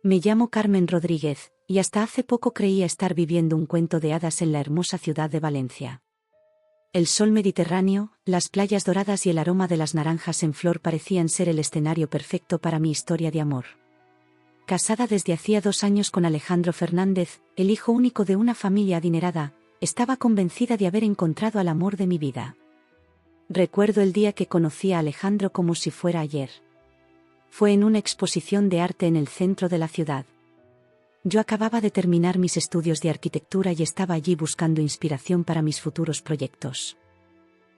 Me llamo Carmen Rodríguez, y hasta hace poco creía estar viviendo un cuento de hadas en la hermosa ciudad de Valencia. El sol mediterráneo, las playas doradas y el aroma de las naranjas en flor parecían ser el escenario perfecto para mi historia de amor. Casada desde hacía 2 años con Alejandro Fernández, el hijo único de una familia adinerada, estaba convencida de haber encontrado al amor de mi vida. Recuerdo el día que conocí a Alejandro como si fuera ayer. Fue en una exposición de arte en el centro de la ciudad. Yo acababa de terminar mis estudios de arquitectura y estaba allí buscando inspiración para mis futuros proyectos.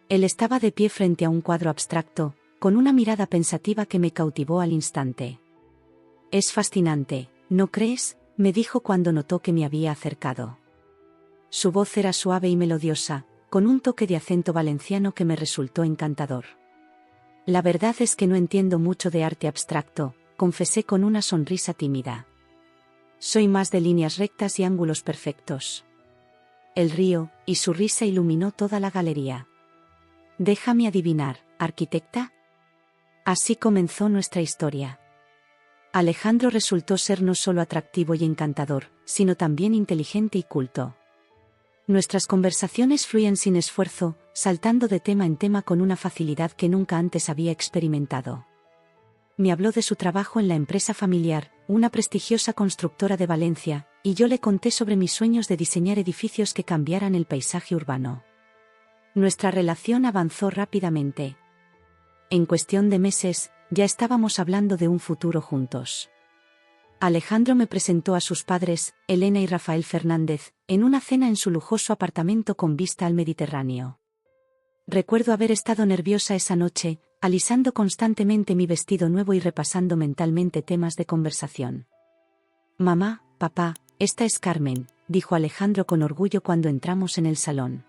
Él estaba de pie frente a un cuadro abstracto, con una mirada pensativa que me cautivó al instante. «Es fascinante, ¿no crees?», me dijo cuando notó que me había acercado. Su voz era suave y melodiosa, con un toque de acento valenciano que me resultó encantador. «La verdad es que no entiendo mucho de arte abstracto», confesé con una sonrisa tímida. «Soy más de líneas rectas y ángulos perfectos». Él rió, y su risa iluminó toda la galería. «Déjame adivinar, ¿arquitecta?». Así comenzó nuestra historia. Alejandro resultó ser no solo atractivo y encantador, sino también inteligente y culto. Nuestras conversaciones fluían sin esfuerzo, saltando de tema en tema con una facilidad que nunca antes había experimentado. Me habló de su trabajo en la empresa familiar, una prestigiosa constructora de Valencia, y yo le conté sobre mis sueños de diseñar edificios que cambiaran el paisaje urbano. Nuestra relación avanzó rápidamente. En cuestión de meses, ya estábamos hablando de un futuro juntos. Alejandro me presentó a sus padres, Elena y Rafael Fernández, en una cena en su lujoso apartamento con vista al Mediterráneo. Recuerdo haber estado nerviosa esa noche, alisando constantemente mi vestido nuevo y repasando mentalmente temas de conversación. «Mamá, papá, esta es Carmen», dijo Alejandro con orgullo cuando entramos en el salón.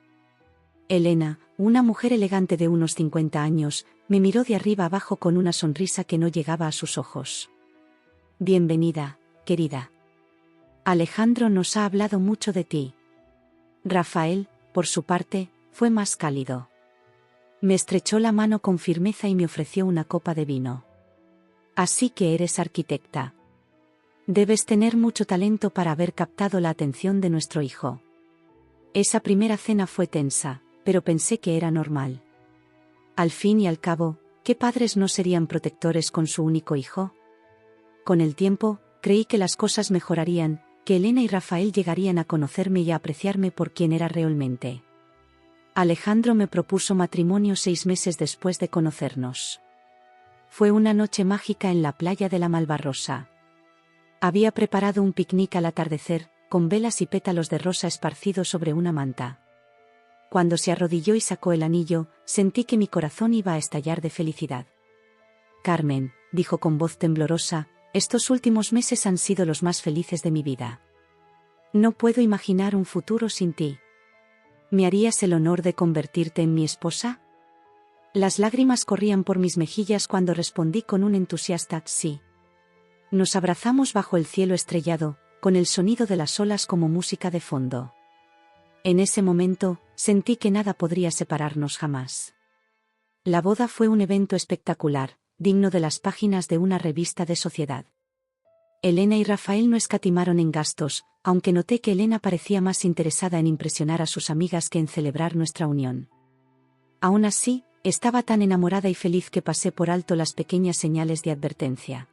Elena, una mujer elegante de unos 50 años, me miró de arriba abajo con una sonrisa que no llegaba a sus ojos. «Bienvenida, querida. Alejandro nos ha hablado mucho de ti». Rafael, por su parte, fue más cálido. Me estrechó la mano con firmeza y me ofreció una copa de vino. «Así que eres arquitecta. Debes tener mucho talento para haber captado la atención de nuestro hijo». Esa primera cena fue tensa, pero pensé que era normal. Al fin y al cabo, ¿qué padres no serían protectores con su único hijo? Con el tiempo, creí que las cosas mejorarían, que Elena y Rafael llegarían a conocerme y a apreciarme por quien era realmente. Alejandro me propuso matrimonio 6 meses después de conocernos. Fue una noche mágica en la playa de la Malvarrosa. Había preparado un picnic al atardecer, con velas y pétalos de rosa esparcidos sobre una manta. Cuando se arrodilló y sacó el anillo, sentí que mi corazón iba a estallar de felicidad. «Carmen», dijo con voz temblorosa, «estos últimos meses han sido los más felices de mi vida. No puedo imaginar un futuro sin ti. ¿Me harías el honor de convertirte en mi esposa?». Las lágrimas corrían por mis mejillas cuando respondí con un entusiasta «sí». Nos abrazamos bajo el cielo estrellado, con el sonido de las olas como música de fondo. En ese momento, sentí que nada podría separarnos jamás. La boda fue un evento espectacular, digno de las páginas de una revista de sociedad. Elena y Rafael no escatimaron en gastos, aunque noté que Elena parecía más interesada en impresionar a sus amigas que en celebrar nuestra unión. Aún así, estaba tan enamorada y feliz que pasé por alto las pequeñas señales de advertencia.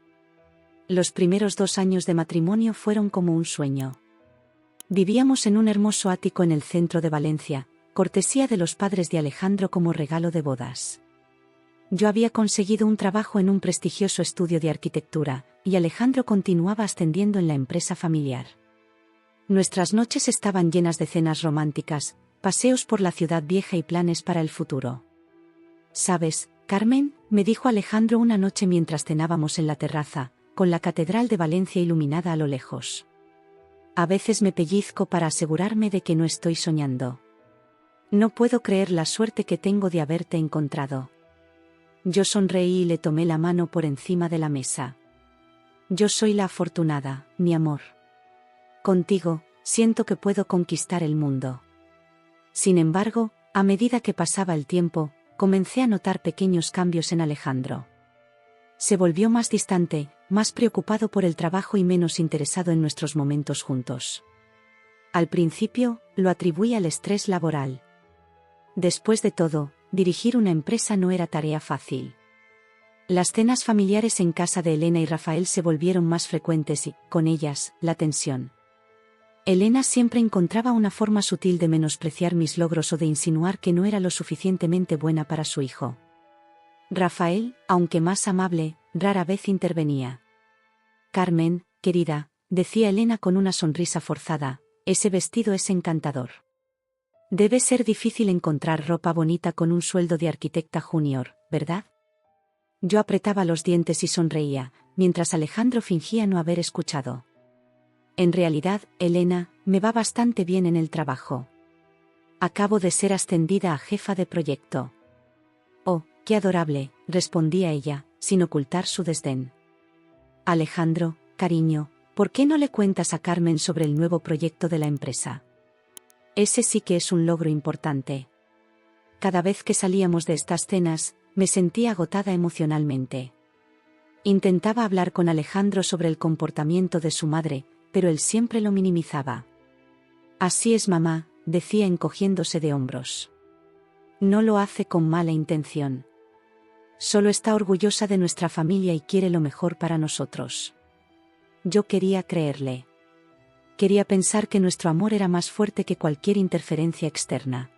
Los primeros 2 años de matrimonio fueron como un sueño. Vivíamos en un hermoso ático en el centro de Valencia, cortesía de los padres de Alejandro como regalo de bodas. Yo había conseguido un trabajo en un prestigioso estudio de arquitectura, y Alejandro continuaba ascendiendo en la empresa familiar. Nuestras noches estaban llenas de cenas románticas, paseos por la ciudad vieja y planes para el futuro. «¿Sabes, Carmen?», me dijo Alejandro una noche mientras cenábamos en la terraza, con la Catedral de Valencia iluminada a lo lejos. «A veces me pellizco para asegurarme de que no estoy soñando. No puedo creer la suerte que tengo de haberte encontrado». Yo sonreí y le tomé la mano por encima de la mesa. «Yo soy la afortunada, mi amor. Contigo, siento que puedo conquistar el mundo». Sin embargo, a medida que pasaba el tiempo, comencé a notar pequeños cambios en Alejandro. Se volvió más distante, más preocupado por el trabajo y menos interesado en nuestros momentos juntos. Al principio, lo atribuí al estrés laboral. Después de todo, dirigir una empresa no era tarea fácil. Las cenas familiares en casa de Elena y Rafael se volvieron más frecuentes y, con ellas, la tensión. Elena siempre encontraba una forma sutil de menospreciar mis logros o de insinuar que no era lo suficientemente buena para su hijo. Rafael, aunque más amable, rara vez intervenía. Carmen, querida, decía Elena con una sonrisa forzada, ese vestido es encantador. Debe ser difícil encontrar ropa bonita con un sueldo de arquitecta junior, ¿verdad? Yo apretaba los dientes y sonreía, mientras Alejandro fingía no haber escuchado. En realidad, Elena, me va bastante bien en el trabajo. Acabo de ser ascendida a jefa de proyecto. Oh, qué adorable, respondía ella, sin ocultar su desdén. Alejandro, cariño, ¿por qué no le cuentas a Carmen sobre el nuevo proyecto de la empresa? Ese sí que es un logro importante. Cada vez que salíamos de estas cenas, me sentía agotada emocionalmente. Intentaba hablar con Alejandro sobre el comportamiento de su madre, pero él siempre lo minimizaba. Así es mamá, decía encogiéndose de hombros. No lo hace con mala intención. Solo está orgullosa de nuestra familia y quiere lo mejor para nosotros. Yo quería creerle. Quería pensar que nuestro amor era más fuerte que cualquier interferencia externa.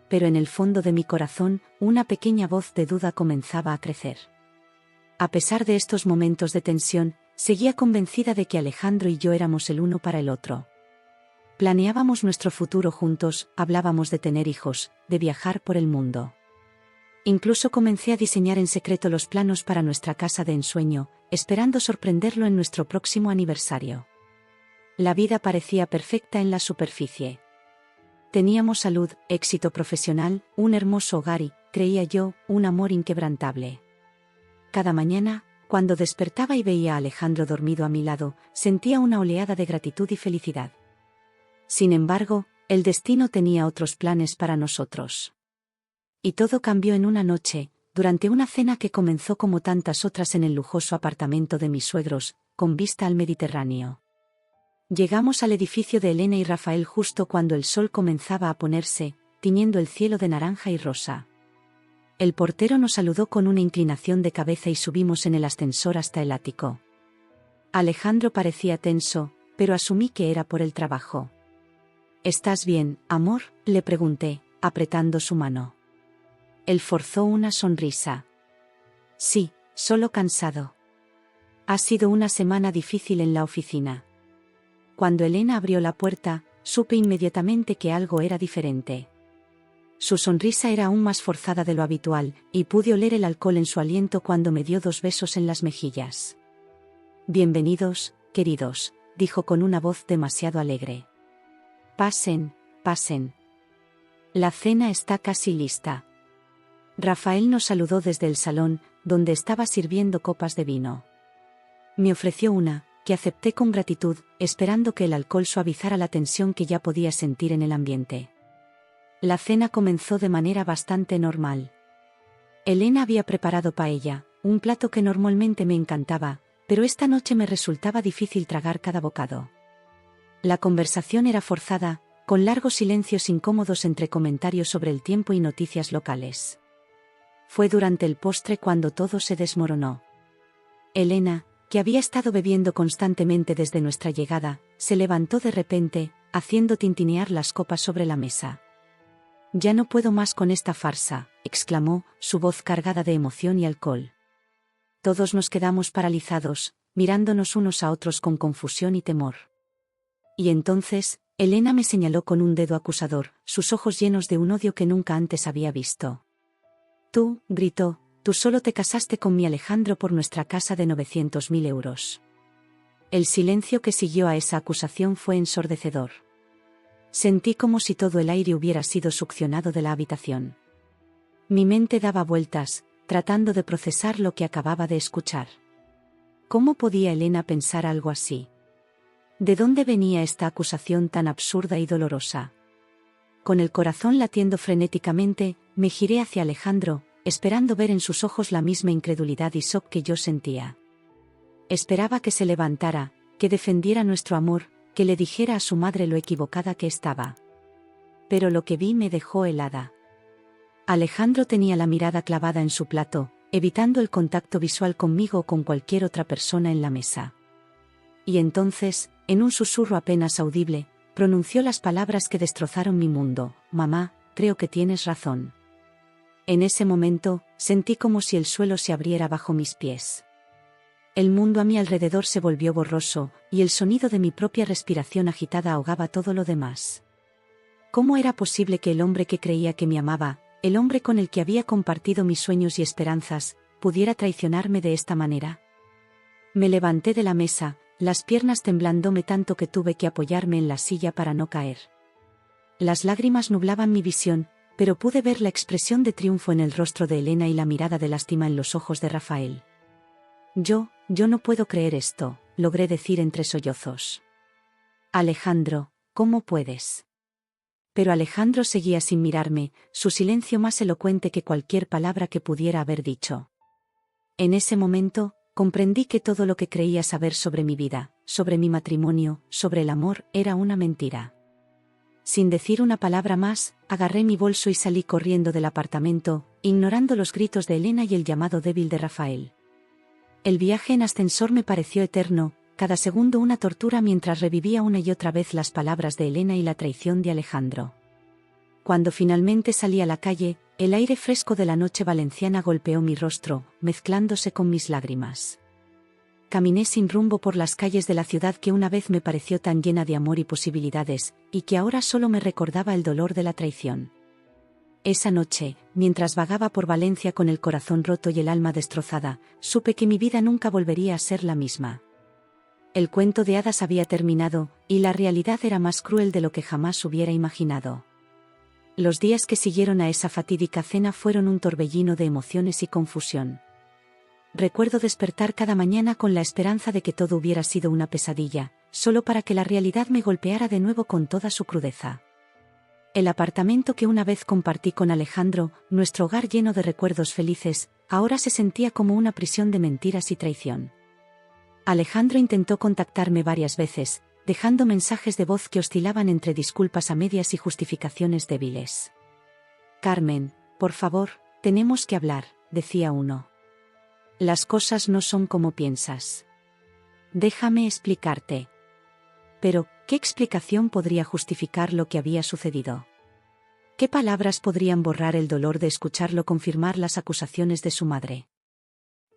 Pero en el fondo de mi corazón, una pequeña voz de duda comenzaba a crecer. A pesar de estos momentos de tensión, seguía convencida de que Alejandro y yo éramos el uno para el otro. Planeábamos nuestro futuro juntos, hablábamos de tener hijos, de viajar por el mundo. Incluso comencé a diseñar en secreto los planos para nuestra casa de ensueño, esperando sorprenderlo en nuestro próximo aniversario. La vida parecía perfecta en la superficie. Teníamos salud, éxito profesional, un hermoso hogar y, creía yo, un amor inquebrantable. Cada mañana, cuando despertaba y veía a Alejandro dormido a mi lado, sentía una oleada de gratitud y felicidad. Sin embargo, el destino tenía otros planes para nosotros. Y todo cambió en una noche, durante una cena que comenzó como tantas otras en el lujoso apartamento de mis suegros, con vista al Mediterráneo. Llegamos al edificio de Elena y Rafael justo cuando el sol comenzaba a ponerse, tiñendo el cielo de naranja y rosa. El portero nos saludó con una inclinación de cabeza y subimos en el ascensor hasta el ático. Alejandro parecía tenso, pero asumí que era por el trabajo. ¿Estás bien, amor?, le pregunté, apretando su mano. Él forzó una sonrisa. Sí, solo cansado. Ha sido una semana difícil en la oficina. Cuando Elena abrió la puerta, supe inmediatamente que algo era diferente. Su sonrisa era aún más forzada de lo habitual, y pude oler el alcohol en su aliento cuando me dio 2 besos en las mejillas. Bienvenidos, queridos, dijo con una voz demasiado alegre. Pasen, pasen. La cena está casi lista. Rafael nos saludó desde el salón, donde estaba sirviendo copas de vino. Me ofreció una, que acepté con gratitud, esperando que el alcohol suavizara la tensión que ya podía sentir en el ambiente. La cena comenzó de manera bastante normal. Elena había preparado paella, un plato que normalmente me encantaba, pero esta noche me resultaba difícil tragar cada bocado. La conversación era forzada, con largos silencios incómodos entre comentarios sobre el tiempo y noticias locales. Fue durante el postre cuando todo se desmoronó. Elena, que había estado bebiendo constantemente desde nuestra llegada, se levantó de repente, haciendo tintinear las copas sobre la mesa. «Ya no puedo más con esta farsa», exclamó, su voz cargada de emoción y alcohol. Todos nos quedamos paralizados, mirándonos unos a otros con confusión y temor. Y entonces, Elena me señaló con un dedo acusador, sus ojos llenos de un odio que nunca antes había visto. «Tú», gritó, «tú solo te casaste con mi Alejandro por nuestra casa de 900.000 euros». El silencio que siguió a esa acusación fue ensordecedor. Sentí como si todo el aire hubiera sido succionado de la habitación. Mi mente daba vueltas, tratando de procesar lo que acababa de escuchar. ¿Cómo podía Elena pensar algo así? ¿De dónde venía esta acusación tan absurda y dolorosa? Con el corazón latiendo frenéticamente, me giré hacia Alejandro, esperando ver en sus ojos la misma incredulidad y shock que yo sentía. Esperaba que se levantara, que defendiera nuestro amor, que le dijera a su madre lo equivocada que estaba. Pero lo que vi me dejó helada. Alejandro tenía la mirada clavada en su plato, evitando el contacto visual conmigo o con cualquier otra persona en la mesa. Y entonces, en un susurro apenas audible, pronunció las palabras que destrozaron mi mundo: «Mamá, creo que tienes razón». En ese momento, sentí como si el suelo se abriera bajo mis pies. El mundo a mi alrededor se volvió borroso, y el sonido de mi propia respiración agitada ahogaba todo lo demás. ¿Cómo era posible que el hombre que creía que me amaba, el hombre con el que había compartido mis sueños y esperanzas, pudiera traicionarme de esta manera? Me levanté de la mesa, las piernas temblándome tanto que tuve que apoyarme en la silla para no caer. Las lágrimas nublaban mi visión, pero pude ver la expresión de triunfo en el rostro de Elena y la mirada de lástima en los ojos de Rafael. Yo no puedo creer esto, logré decir entre sollozos. Alejandro, ¿cómo puedes? Pero Alejandro seguía sin mirarme, su silencio más elocuente que cualquier palabra que pudiera haber dicho. En ese momento, comprendí que todo lo que creía saber sobre mi vida, sobre mi matrimonio, sobre el amor, era una mentira. Sin decir una palabra más, agarré mi bolso y salí corriendo del apartamento, ignorando los gritos de Elena y el llamado débil de Rafael. El viaje en ascensor me pareció eterno, cada segundo una tortura mientras revivía una y otra vez las palabras de Elena y la traición de Alejandro. Cuando finalmente salí a la calle, el aire fresco de la noche valenciana golpeó mi rostro, mezclándose con mis lágrimas. Caminé sin rumbo por las calles de la ciudad que una vez me pareció tan llena de amor y posibilidades, y que ahora solo me recordaba el dolor de la traición. Esa noche, mientras vagaba por Valencia con el corazón roto y el alma destrozada, supe que mi vida nunca volvería a ser la misma. El cuento de hadas había terminado, y la realidad era más cruel de lo que jamás hubiera imaginado. Los días que siguieron a esa fatídica cena fueron un torbellino de emociones y confusión. Recuerdo despertar cada mañana con la esperanza de que todo hubiera sido una pesadilla, solo para que la realidad me golpeara de nuevo con toda su crudeza. El apartamento que una vez compartí con Alejandro, nuestro hogar lleno de recuerdos felices, ahora se sentía como una prisión de mentiras y traición. Alejandro intentó contactarme varias veces, dejando mensajes de voz que oscilaban entre disculpas a medias y justificaciones débiles. «Carmen, por favor, tenemos que hablar», decía uno. «Las cosas no son como piensas. Déjame explicarte». Pero, ¿qué explicación podría justificar lo que había sucedido? ¿Qué palabras podrían borrar el dolor de escucharlo confirmar las acusaciones de su madre?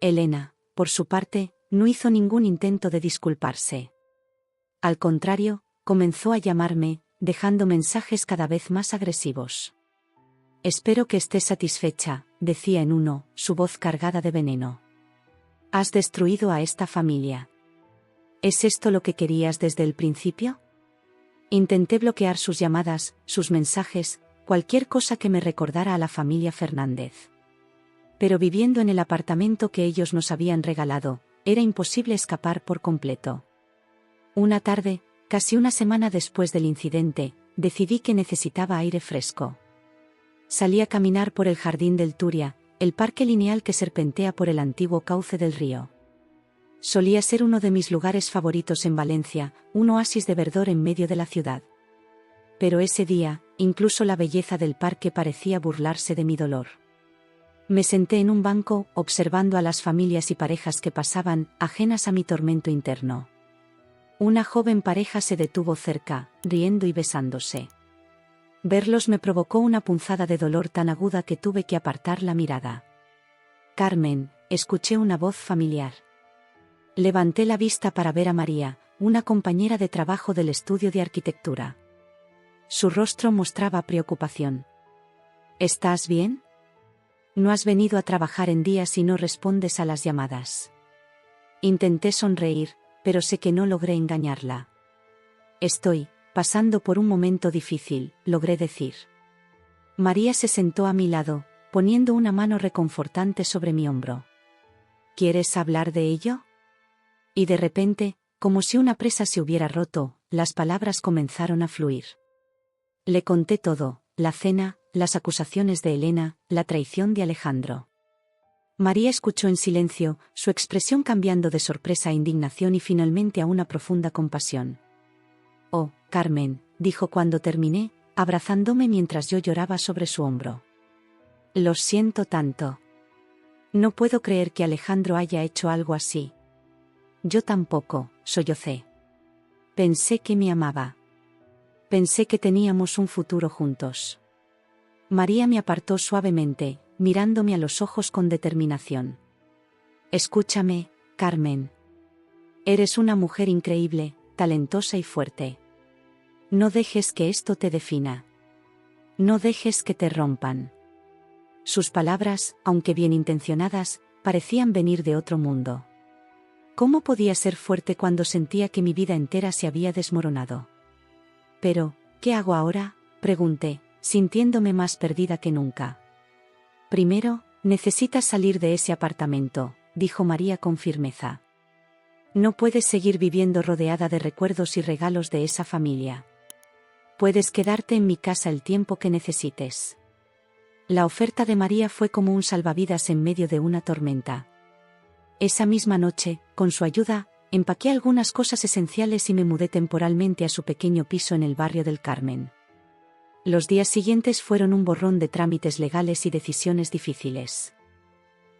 Elena, por su parte, no hizo ningún intento de disculparse. Al contrario, comenzó a llamarme, dejando mensajes cada vez más agresivos. «Espero que estés satisfecha», decía en uno, su voz cargada de veneno. «Has destruido a esta familia. ¿Es esto lo que querías desde el principio?». Intenté bloquear sus llamadas, sus mensajes, cualquier cosa que me recordara a la familia Fernández. Pero viviendo en el apartamento que ellos nos habían regalado, era imposible escapar por completo. Una tarde, casi una semana después del incidente, decidí que necesitaba aire fresco. Salí a caminar por el jardín del Turia, el parque lineal que serpentea por el antiguo cauce del río. Solía ser uno de mis lugares favoritos en Valencia, un oasis de verdor en medio de la ciudad. Pero ese día, incluso la belleza del parque parecía burlarse de mi dolor. Me senté en un banco, observando a las familias y parejas que pasaban, ajenas a mi tormento interno. Una joven pareja se detuvo cerca, riendo y besándose. Verlos me provocó una punzada de dolor tan aguda que tuve que apartar la mirada. «Carmen», escuché una voz familiar. Levanté la vista para ver a María, una compañera de trabajo del estudio de arquitectura. Su rostro mostraba preocupación. «¿Estás bien? No has venido a trabajar en días y no respondes a las llamadas». Intenté sonreír, pero sé que no logré engañarla. «Estoy pasando por un momento difícil», logré decir. María se sentó a mi lado, poniendo una mano reconfortante sobre mi hombro. «¿Quieres hablar de ello?». Y de repente, como si una presa se hubiera roto, las palabras comenzaron a fluir. Le conté todo: la cena, las acusaciones de Elena, la traición de Alejandro. María escuchó en silencio, su expresión cambiando de sorpresa a indignación y finalmente a una profunda compasión. «Oh, Carmen», dijo cuando terminé, abrazándome mientras yo lloraba sobre su hombro. «Lo siento tanto. No puedo creer que Alejandro haya hecho algo así». «Yo tampoco», sollocé. «Pensé que me amaba. Pensé que teníamos un futuro juntos». María me apartó suavemente, mirándome a los ojos con determinación. «Escúchame, Carmen. Eres una mujer increíble, talentosa y fuerte. No dejes que esto te defina. No dejes que te rompan». Sus palabras, aunque bien intencionadas, parecían venir de otro mundo. ¿Cómo podía ser fuerte cuando sentía que mi vida entera se había desmoronado? «Pero, ¿qué hago ahora?», pregunté, sintiéndome más perdida que nunca. «Primero, necesitas salir de ese apartamento», dijo María con firmeza. «No puedes seguir viviendo rodeada de recuerdos y regalos de esa familia. Puedes quedarte en mi casa el tiempo que necesites». La oferta de María fue como un salvavidas en medio de una tormenta. Esa misma noche, con su ayuda, empaqué algunas cosas esenciales y me mudé temporalmente a su pequeño piso en el barrio del Carmen. Los días siguientes fueron un borrón de trámites legales y decisiones difíciles.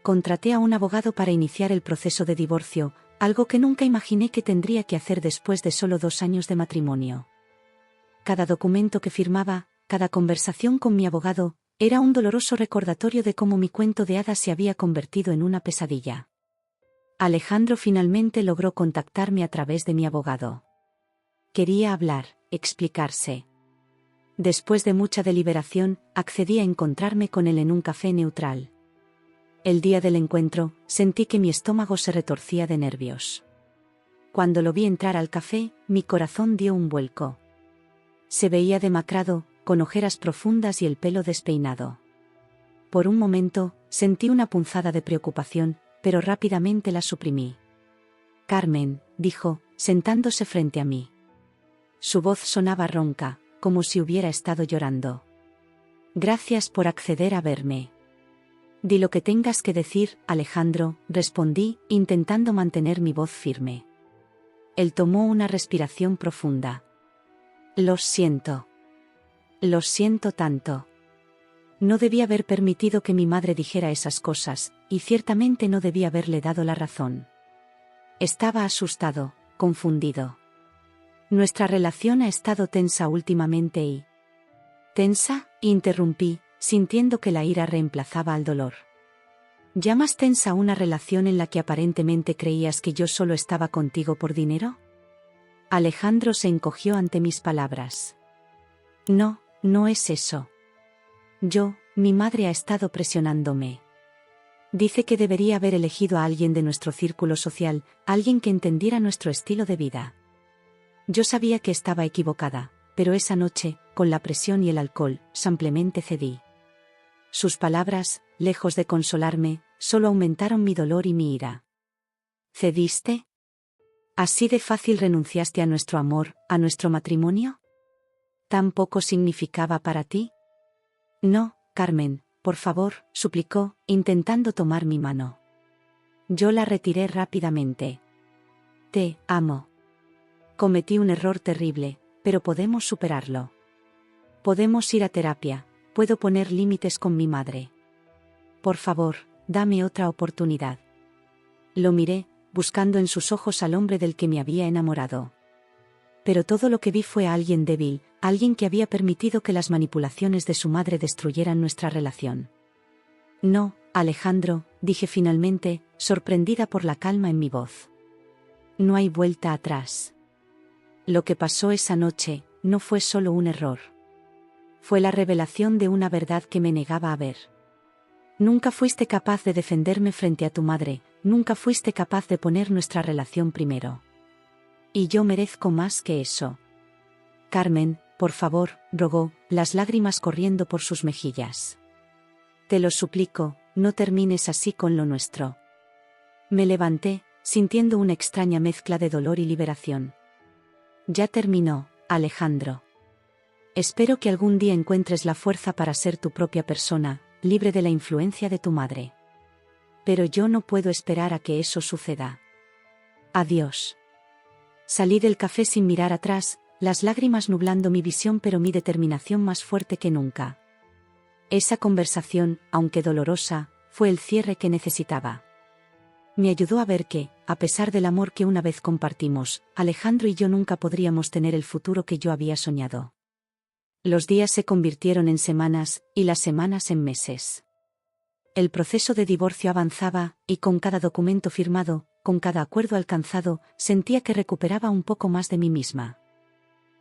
Contraté a un abogado para iniciar el proceso de divorcio, algo que nunca imaginé que tendría que hacer después de solo 2 años de matrimonio. Cada documento que firmaba, cada conversación con mi abogado, era un doloroso recordatorio de cómo mi cuento de hadas se había convertido en una pesadilla. Alejandro finalmente logró contactarme a través de mi abogado. Quería hablar, explicarse. Después de mucha deliberación, accedí a encontrarme con él en un café neutral. El día del encuentro, sentí que mi estómago se retorcía de nervios. Cuando lo vi entrar al café, mi corazón dio un vuelco. Se veía demacrado, con ojeras profundas y el pelo despeinado. Por un momento, sentí una punzada de preocupación, pero rápidamente la suprimí. «Carmen», dijo, sentándose frente a mí. Su voz sonaba ronca, como si hubiera estado llorando. «Gracias por acceder a verme». «Di lo que tengas que decir, Alejandro», respondí, intentando mantener mi voz firme. Él tomó una respiración profunda. «Lo siento. Lo siento tanto. No debí haber permitido que mi madre dijera esas cosas, y ciertamente no debí haberle dado la razón. Estaba asustado, confundido. Nuestra relación ha estado tensa últimamente y...» «¿Tensa?», interrumpí, sintiendo que la ira reemplazaba al dolor. «¿Llamas tensa una relación en la que aparentemente creías que yo solo estaba contigo por dinero?». Alejandro se encogió ante mis palabras. «No, no es eso. Mi madre ha estado presionándome. Dice que debería haber elegido a alguien de nuestro círculo social, alguien que entendiera nuestro estilo de vida. Yo sabía que estaba equivocada, pero esa noche, con la presión y el alcohol, simplemente cedí». Sus palabras, lejos de consolarme, solo aumentaron mi dolor y mi ira. «¿Cediste? ¿Así de fácil renunciaste a nuestro amor, a nuestro matrimonio? ¿Tan poco significaba para ti?». «No, Carmen, por favor», suplicó, intentando tomar mi mano. Yo la retiré rápidamente. «Te amo. Cometí un error terrible, pero podemos superarlo. Podemos ir a terapia, puedo poner límites con mi madre. Por favor, dame otra oportunidad». Lo miré, buscando en sus ojos al hombre del que me había enamorado. Pero todo lo que vi fue a alguien débil, alguien que había permitido que las manipulaciones de su madre destruyeran nuestra relación. «No, Alejandro», dije finalmente, sorprendida por la calma en mi voz. «No hay vuelta atrás. Lo que pasó esa noche, no fue solo un error. Fue la revelación de una verdad que me negaba a ver. Nunca fuiste capaz de defenderme frente a tu madre, nunca fuiste capaz de poner nuestra relación primero. Y yo merezco más que eso. Carmen, por favor», rogó, las lágrimas corriendo por sus mejillas. «Te lo suplico, no termines así con lo nuestro». Me levanté, sintiendo una extraña mezcla de dolor y liberación. «Ya terminó, Alejandro. Espero que algún día encuentres la fuerza para ser tu propia persona, libre de la influencia de tu madre. Pero yo no puedo esperar a que eso suceda. Adiós. Salí del café sin mirar atrás, las lágrimas nublando mi visión pero mi determinación más fuerte que nunca. Esa conversación, aunque dolorosa, fue el cierre que necesitaba. Me ayudó a ver que, a pesar del amor que una vez compartimos, Alejandro y yo nunca podríamos tener el futuro que yo había soñado. Los días se convirtieron en semanas, y las semanas en meses. El proceso de divorcio avanzaba, y con cada documento firmado, con cada acuerdo alcanzado, sentía que recuperaba un poco más de mí misma.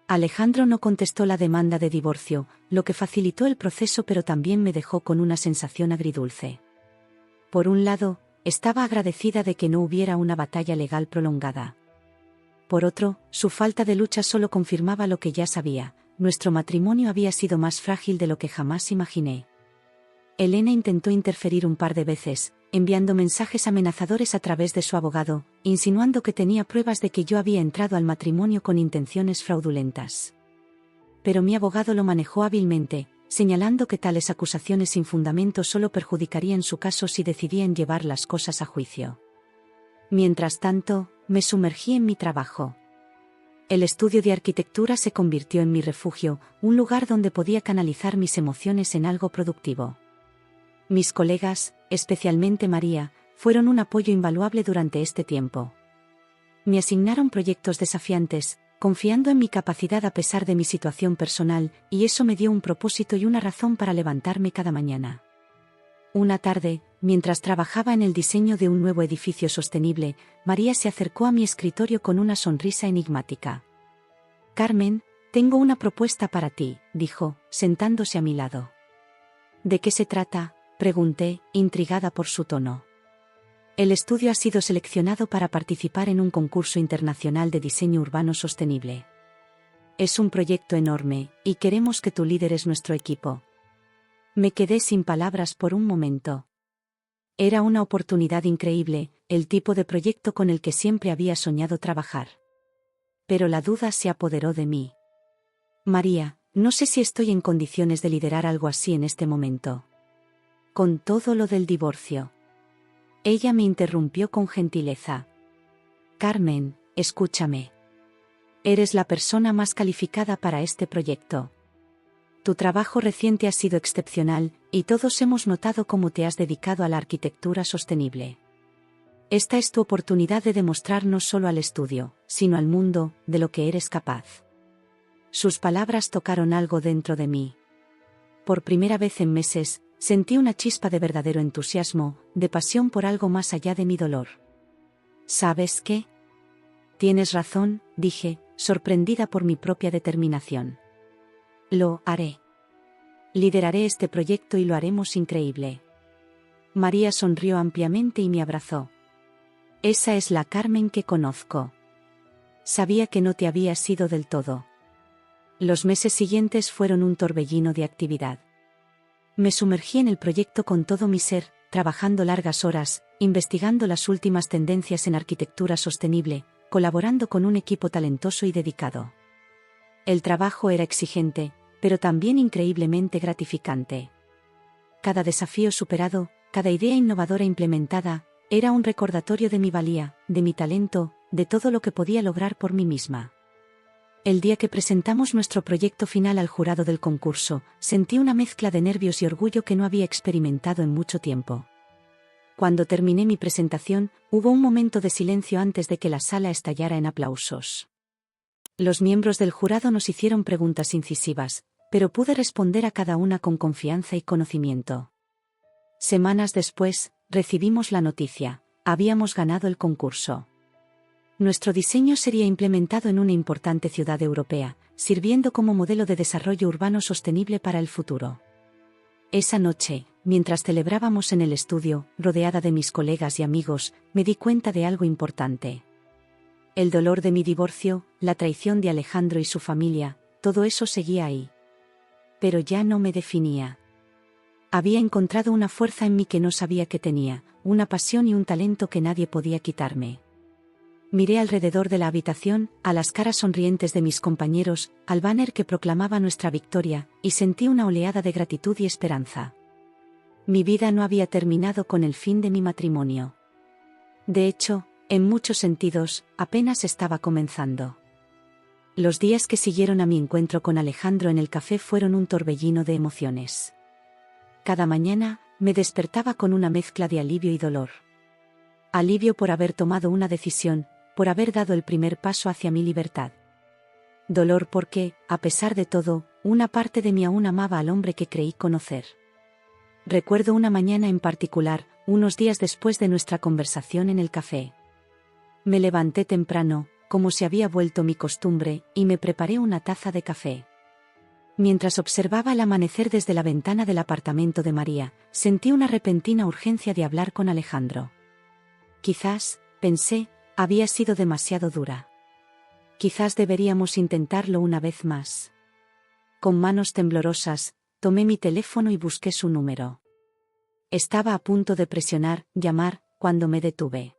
Alejandro no contestó la demanda de divorcio, lo que facilitó el proceso pero también me dejó con una sensación agridulce. Por un lado, estaba agradecida de que no hubiera una batalla legal prolongada. Por otro, su falta de lucha solo confirmaba lo que ya sabía: nuestro matrimonio había sido más frágil de lo que jamás imaginé. Elena intentó interferir un par de veces, enviando mensajes amenazadores a través de su abogado, insinuando que tenía pruebas de que yo había entrado al matrimonio con intenciones fraudulentas. Pero mi abogado lo manejó hábilmente, señalando que tales acusaciones sin fundamento solo perjudicarían su caso si decidían llevar las cosas a juicio. Mientras tanto, me sumergí en mi trabajo. El estudio de arquitectura se convirtió en mi refugio, un lugar donde podía canalizar mis emociones en algo productivo. Mis colegas, especialmente María, fueron un apoyo invaluable durante este tiempo. Me asignaron proyectos desafiantes, confiando en mi capacidad a pesar de mi situación personal, y eso me dio un propósito y una razón para levantarme cada mañana. Una tarde, mientras trabajaba en el diseño de un nuevo edificio sostenible, María se acercó a mi escritorio con una sonrisa enigmática. «Carmen, tengo una propuesta para ti», dijo, sentándose a mi lado. «¿De qué se trata?», pregunté, intrigada por su tono. «El estudio ha sido seleccionado para participar en un concurso internacional de diseño urbano sostenible. Es un proyecto enorme, y queremos que tú lideres nuestro equipo». Me quedé sin palabras por un momento. Era una oportunidad increíble, el tipo de proyecto con el que siempre había soñado trabajar. Pero la duda se apoderó de mí. «María, no sé si estoy en condiciones de liderar algo así en este momento. Con todo lo del divorcio». Ella me interrumpió con gentileza. «Carmen, escúchame. Eres la persona más calificada para este proyecto. Tu trabajo reciente ha sido excepcional, y todos hemos notado cómo te has dedicado a la arquitectura sostenible. Esta es tu oportunidad de demostrar no solo al estudio, sino al mundo, de lo que eres capaz». Sus palabras tocaron algo dentro de mí. Por primera vez en meses, sentí una chispa de verdadero entusiasmo, de pasión por algo más allá de mi dolor. «¿Sabes qué? Tienes razón», dije, sorprendida por mi propia determinación. «Lo haré. Lideraré este proyecto y lo haremos increíble». María sonrió ampliamente y me abrazó. «Esa es la Carmen que conozco. Sabía que no te habías ido del todo». Los meses siguientes fueron un torbellino de actividad. Me sumergí en el proyecto con todo mi ser, trabajando largas horas, investigando las últimas tendencias en arquitectura sostenible, colaborando con un equipo talentoso y dedicado. El trabajo era exigente, pero también increíblemente gratificante. Cada desafío superado, cada idea innovadora implementada, era un recordatorio de mi valía, de mi talento, de todo lo que podía lograr por mí misma. El día que presentamos nuestro proyecto final al jurado del concurso, sentí una mezcla de nervios y orgullo que no había experimentado en mucho tiempo. Cuando terminé mi presentación, hubo un momento de silencio antes de que la sala estallara en aplausos. Los miembros del jurado nos hicieron preguntas incisivas, pero pude responder a cada una con confianza y conocimiento. Semanas después, recibimos la noticia: habíamos ganado el concurso. Nuestro diseño sería implementado en una importante ciudad europea, sirviendo como modelo de desarrollo urbano sostenible para el futuro. Esa noche, mientras celebrábamos en el estudio, rodeada de mis colegas y amigos, me di cuenta de algo importante. El dolor de mi divorcio, la traición de Alejandro y su familia, todo eso seguía ahí. Pero ya no me definía. Había encontrado una fuerza en mí que no sabía que tenía, una pasión y un talento que nadie podía quitarme. Miré alrededor de la habitación, a las caras sonrientes de mis compañeros, al banner que proclamaba nuestra victoria, y sentí una oleada de gratitud y esperanza. Mi vida no había terminado con el fin de mi matrimonio. De hecho, en muchos sentidos, apenas estaba comenzando. Los días que siguieron a mi encuentro con Alejandro en el café fueron un torbellino de emociones. Cada mañana, me despertaba con una mezcla de alivio y dolor. Alivio por haber tomado una decisión, por haber dado el primer paso hacia mi libertad. Dolor porque, a pesar de todo, una parte de mí aún amaba al hombre que creí conocer. Recuerdo una mañana en particular, unos días después de nuestra conversación en el café. Me levanté temprano, como si había vuelto mi costumbre, y me preparé una taza de café. Mientras observaba el amanecer desde la ventana del apartamento de María, sentí una repentina urgencia de hablar con Alejandro. Quizás, pensé, había sido demasiado dura. Quizás deberíamos intentarlo una vez más. Con manos temblorosas, tomé mi teléfono y busqué su número. Estaba a punto de presionar, llamar, cuando me detuve.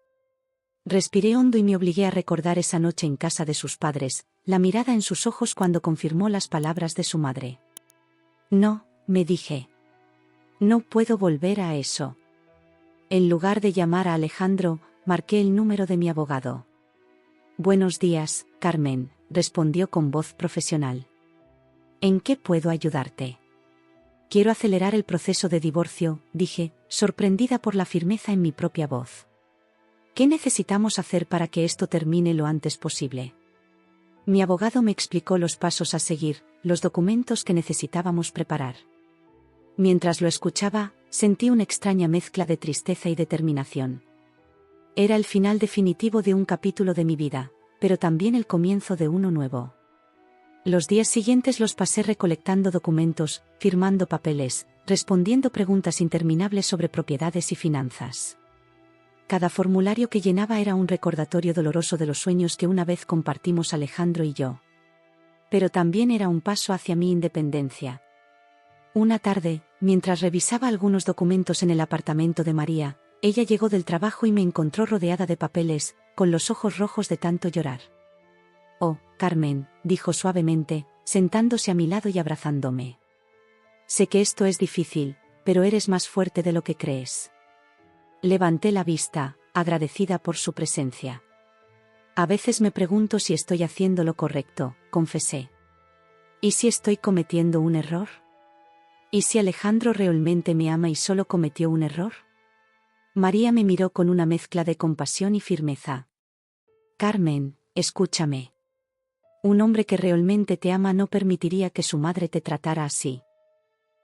Respiré hondo y me obligué a recordar esa noche en casa de sus padres, la mirada en sus ojos cuando confirmó las palabras de su madre. No, me dije. No puedo volver a eso. En lugar de llamar a Alejandro, marqué el número de mi abogado. Buenos días, Carmen, respondió con voz profesional. ¿En qué puedo ayudarte? Quiero acelerar el proceso de divorcio, dije, sorprendida por la firmeza en mi propia voz. ¿Qué necesitamos hacer para que esto termine lo antes posible? Mi abogado me explicó los pasos a seguir, los documentos que necesitábamos preparar. Mientras lo escuchaba, sentí una extraña mezcla de tristeza y determinación. Era el final definitivo de un capítulo de mi vida, pero también el comienzo de uno nuevo. Los días siguientes los pasé recolectando documentos, firmando papeles, respondiendo preguntas interminables sobre propiedades y finanzas. Cada formulario que llenaba era un recordatorio doloroso de los sueños que una vez compartimos Alejandro y yo. Pero también era un paso hacia mi independencia. Una tarde, mientras revisaba algunos documentos en el apartamento de María, ella llegó del trabajo y me encontró rodeada de papeles, con los ojos rojos de tanto llorar. «Oh, Carmen», dijo suavemente, sentándose a mi lado y abrazándome. «Sé que esto es difícil, pero eres más fuerte de lo que crees». Levanté la vista, agradecida por su presencia. «A veces me pregunto si estoy haciendo lo correcto», confesé. «¿Y si estoy cometiendo un error? ¿Y si Alejandro realmente me ama y solo cometió un error?» María me miró con una mezcla de compasión y firmeza. «Carmen, escúchame. Un hombre que realmente te ama no permitiría que su madre te tratara así.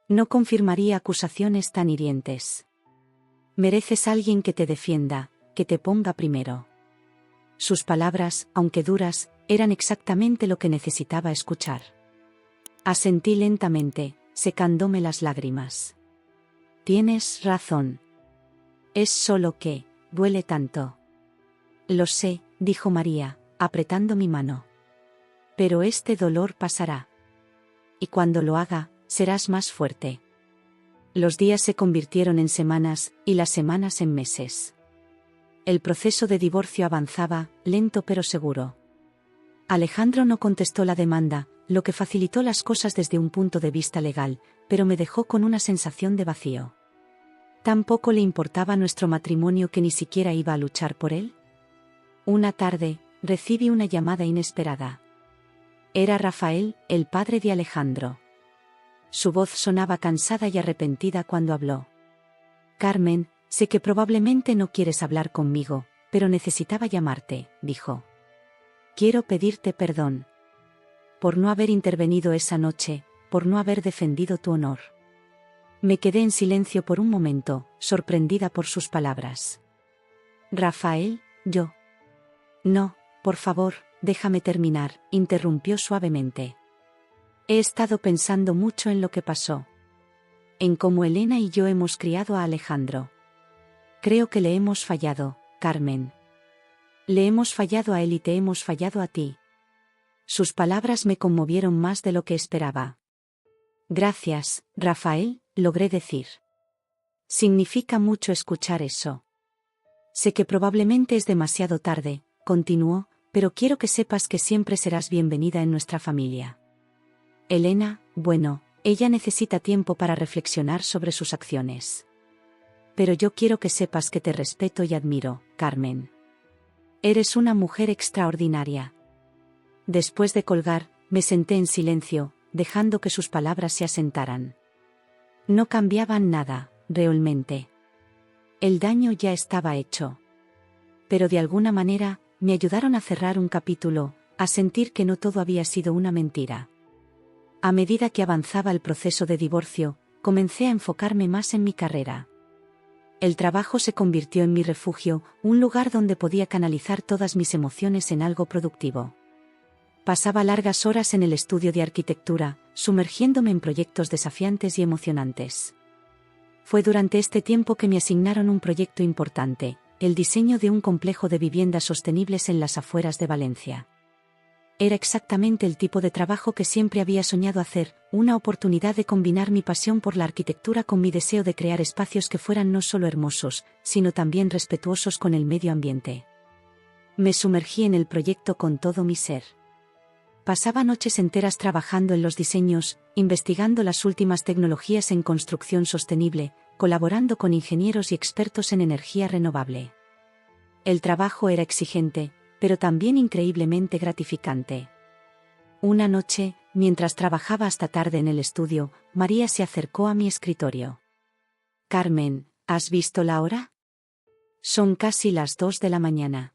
No confirmaría acusaciones tan hirientes. Mereces a alguien que te defienda, que te ponga primero». Sus palabras, aunque duras, eran exactamente lo que necesitaba escuchar. Asentí lentamente, secándome las lágrimas. «Tienes razón. Es solo que, duele tanto». «Lo sé», dijo María, apretando mi mano. «Pero este dolor pasará. Y cuando lo haga, serás más fuerte». Los días se convirtieron en semanas, y las semanas en meses. El proceso de divorcio avanzaba, lento pero seguro. Alejandro no contestó la demanda, lo que facilitó las cosas desde un punto de vista legal, pero me dejó con una sensación de vacío. ¿Tampoco le importaba nuestro matrimonio que ni siquiera iba a luchar por él? Una tarde, recibí una llamada inesperada. Era Rafael, el padre de Alejandro. Su voz sonaba cansada y arrepentida cuando habló. «Carmen, sé que probablemente no quieres hablar conmigo, pero necesitaba llamarte», dijo. «Quiero pedirte perdón. Por no haber intervenido esa noche, por no haber defendido tu honor». Me quedé en silencio por un momento, sorprendida por sus palabras. «Rafael, yo». «No, por favor, déjame terminar», interrumpió suavemente. «He estado pensando mucho en lo que pasó. En cómo Elena y yo hemos criado a Alejandro. Creo que le hemos fallado, Carmen. Le hemos fallado a él y te hemos fallado a ti». Sus palabras me conmovieron más de lo que esperaba. «Gracias, Rafael», logré decir. «Significa mucho escuchar eso. Sé que probablemente es demasiado tarde, continuó, pero quiero que sepas que siempre serás bienvenida en nuestra familia. Elena, bueno, ella necesita tiempo para reflexionar sobre sus acciones. Pero yo quiero que sepas que te respeto y admiro, Carmen. Eres una mujer extraordinaria. Después de colgar, me senté en silencio, dejando que sus palabras se asentaran. No cambiaban nada, realmente. El daño ya estaba hecho. Pero de alguna manera, me ayudaron a cerrar un capítulo, a sentir que no todo había sido una mentira. A medida que avanzaba el proceso de divorcio, comencé a enfocarme más en mi carrera. El trabajo se convirtió en mi refugio, un lugar donde podía canalizar todas mis emociones en algo productivo. Pasaba largas horas en el estudio de arquitectura, sumergiéndome en proyectos desafiantes y emocionantes. Fue durante este tiempo que me asignaron un proyecto importante, el diseño de un complejo de viviendas sostenibles en las afueras de Valencia. Era exactamente el tipo de trabajo que siempre había soñado hacer, una oportunidad de combinar mi pasión por la arquitectura con mi deseo de crear espacios que fueran no solo hermosos, sino también respetuosos con el medio ambiente. Me sumergí en el proyecto con todo mi ser. Pasaba noches enteras trabajando en los diseños, investigando las últimas tecnologías en construcción sostenible, colaborando con ingenieros y expertos en energía renovable. El trabajo era exigente, pero también increíblemente gratificante. Una noche, mientras trabajaba hasta tarde en el estudio, María se acercó a mi escritorio. «Carmen, ¿has visto la hora? Son casi las 2 de la mañana».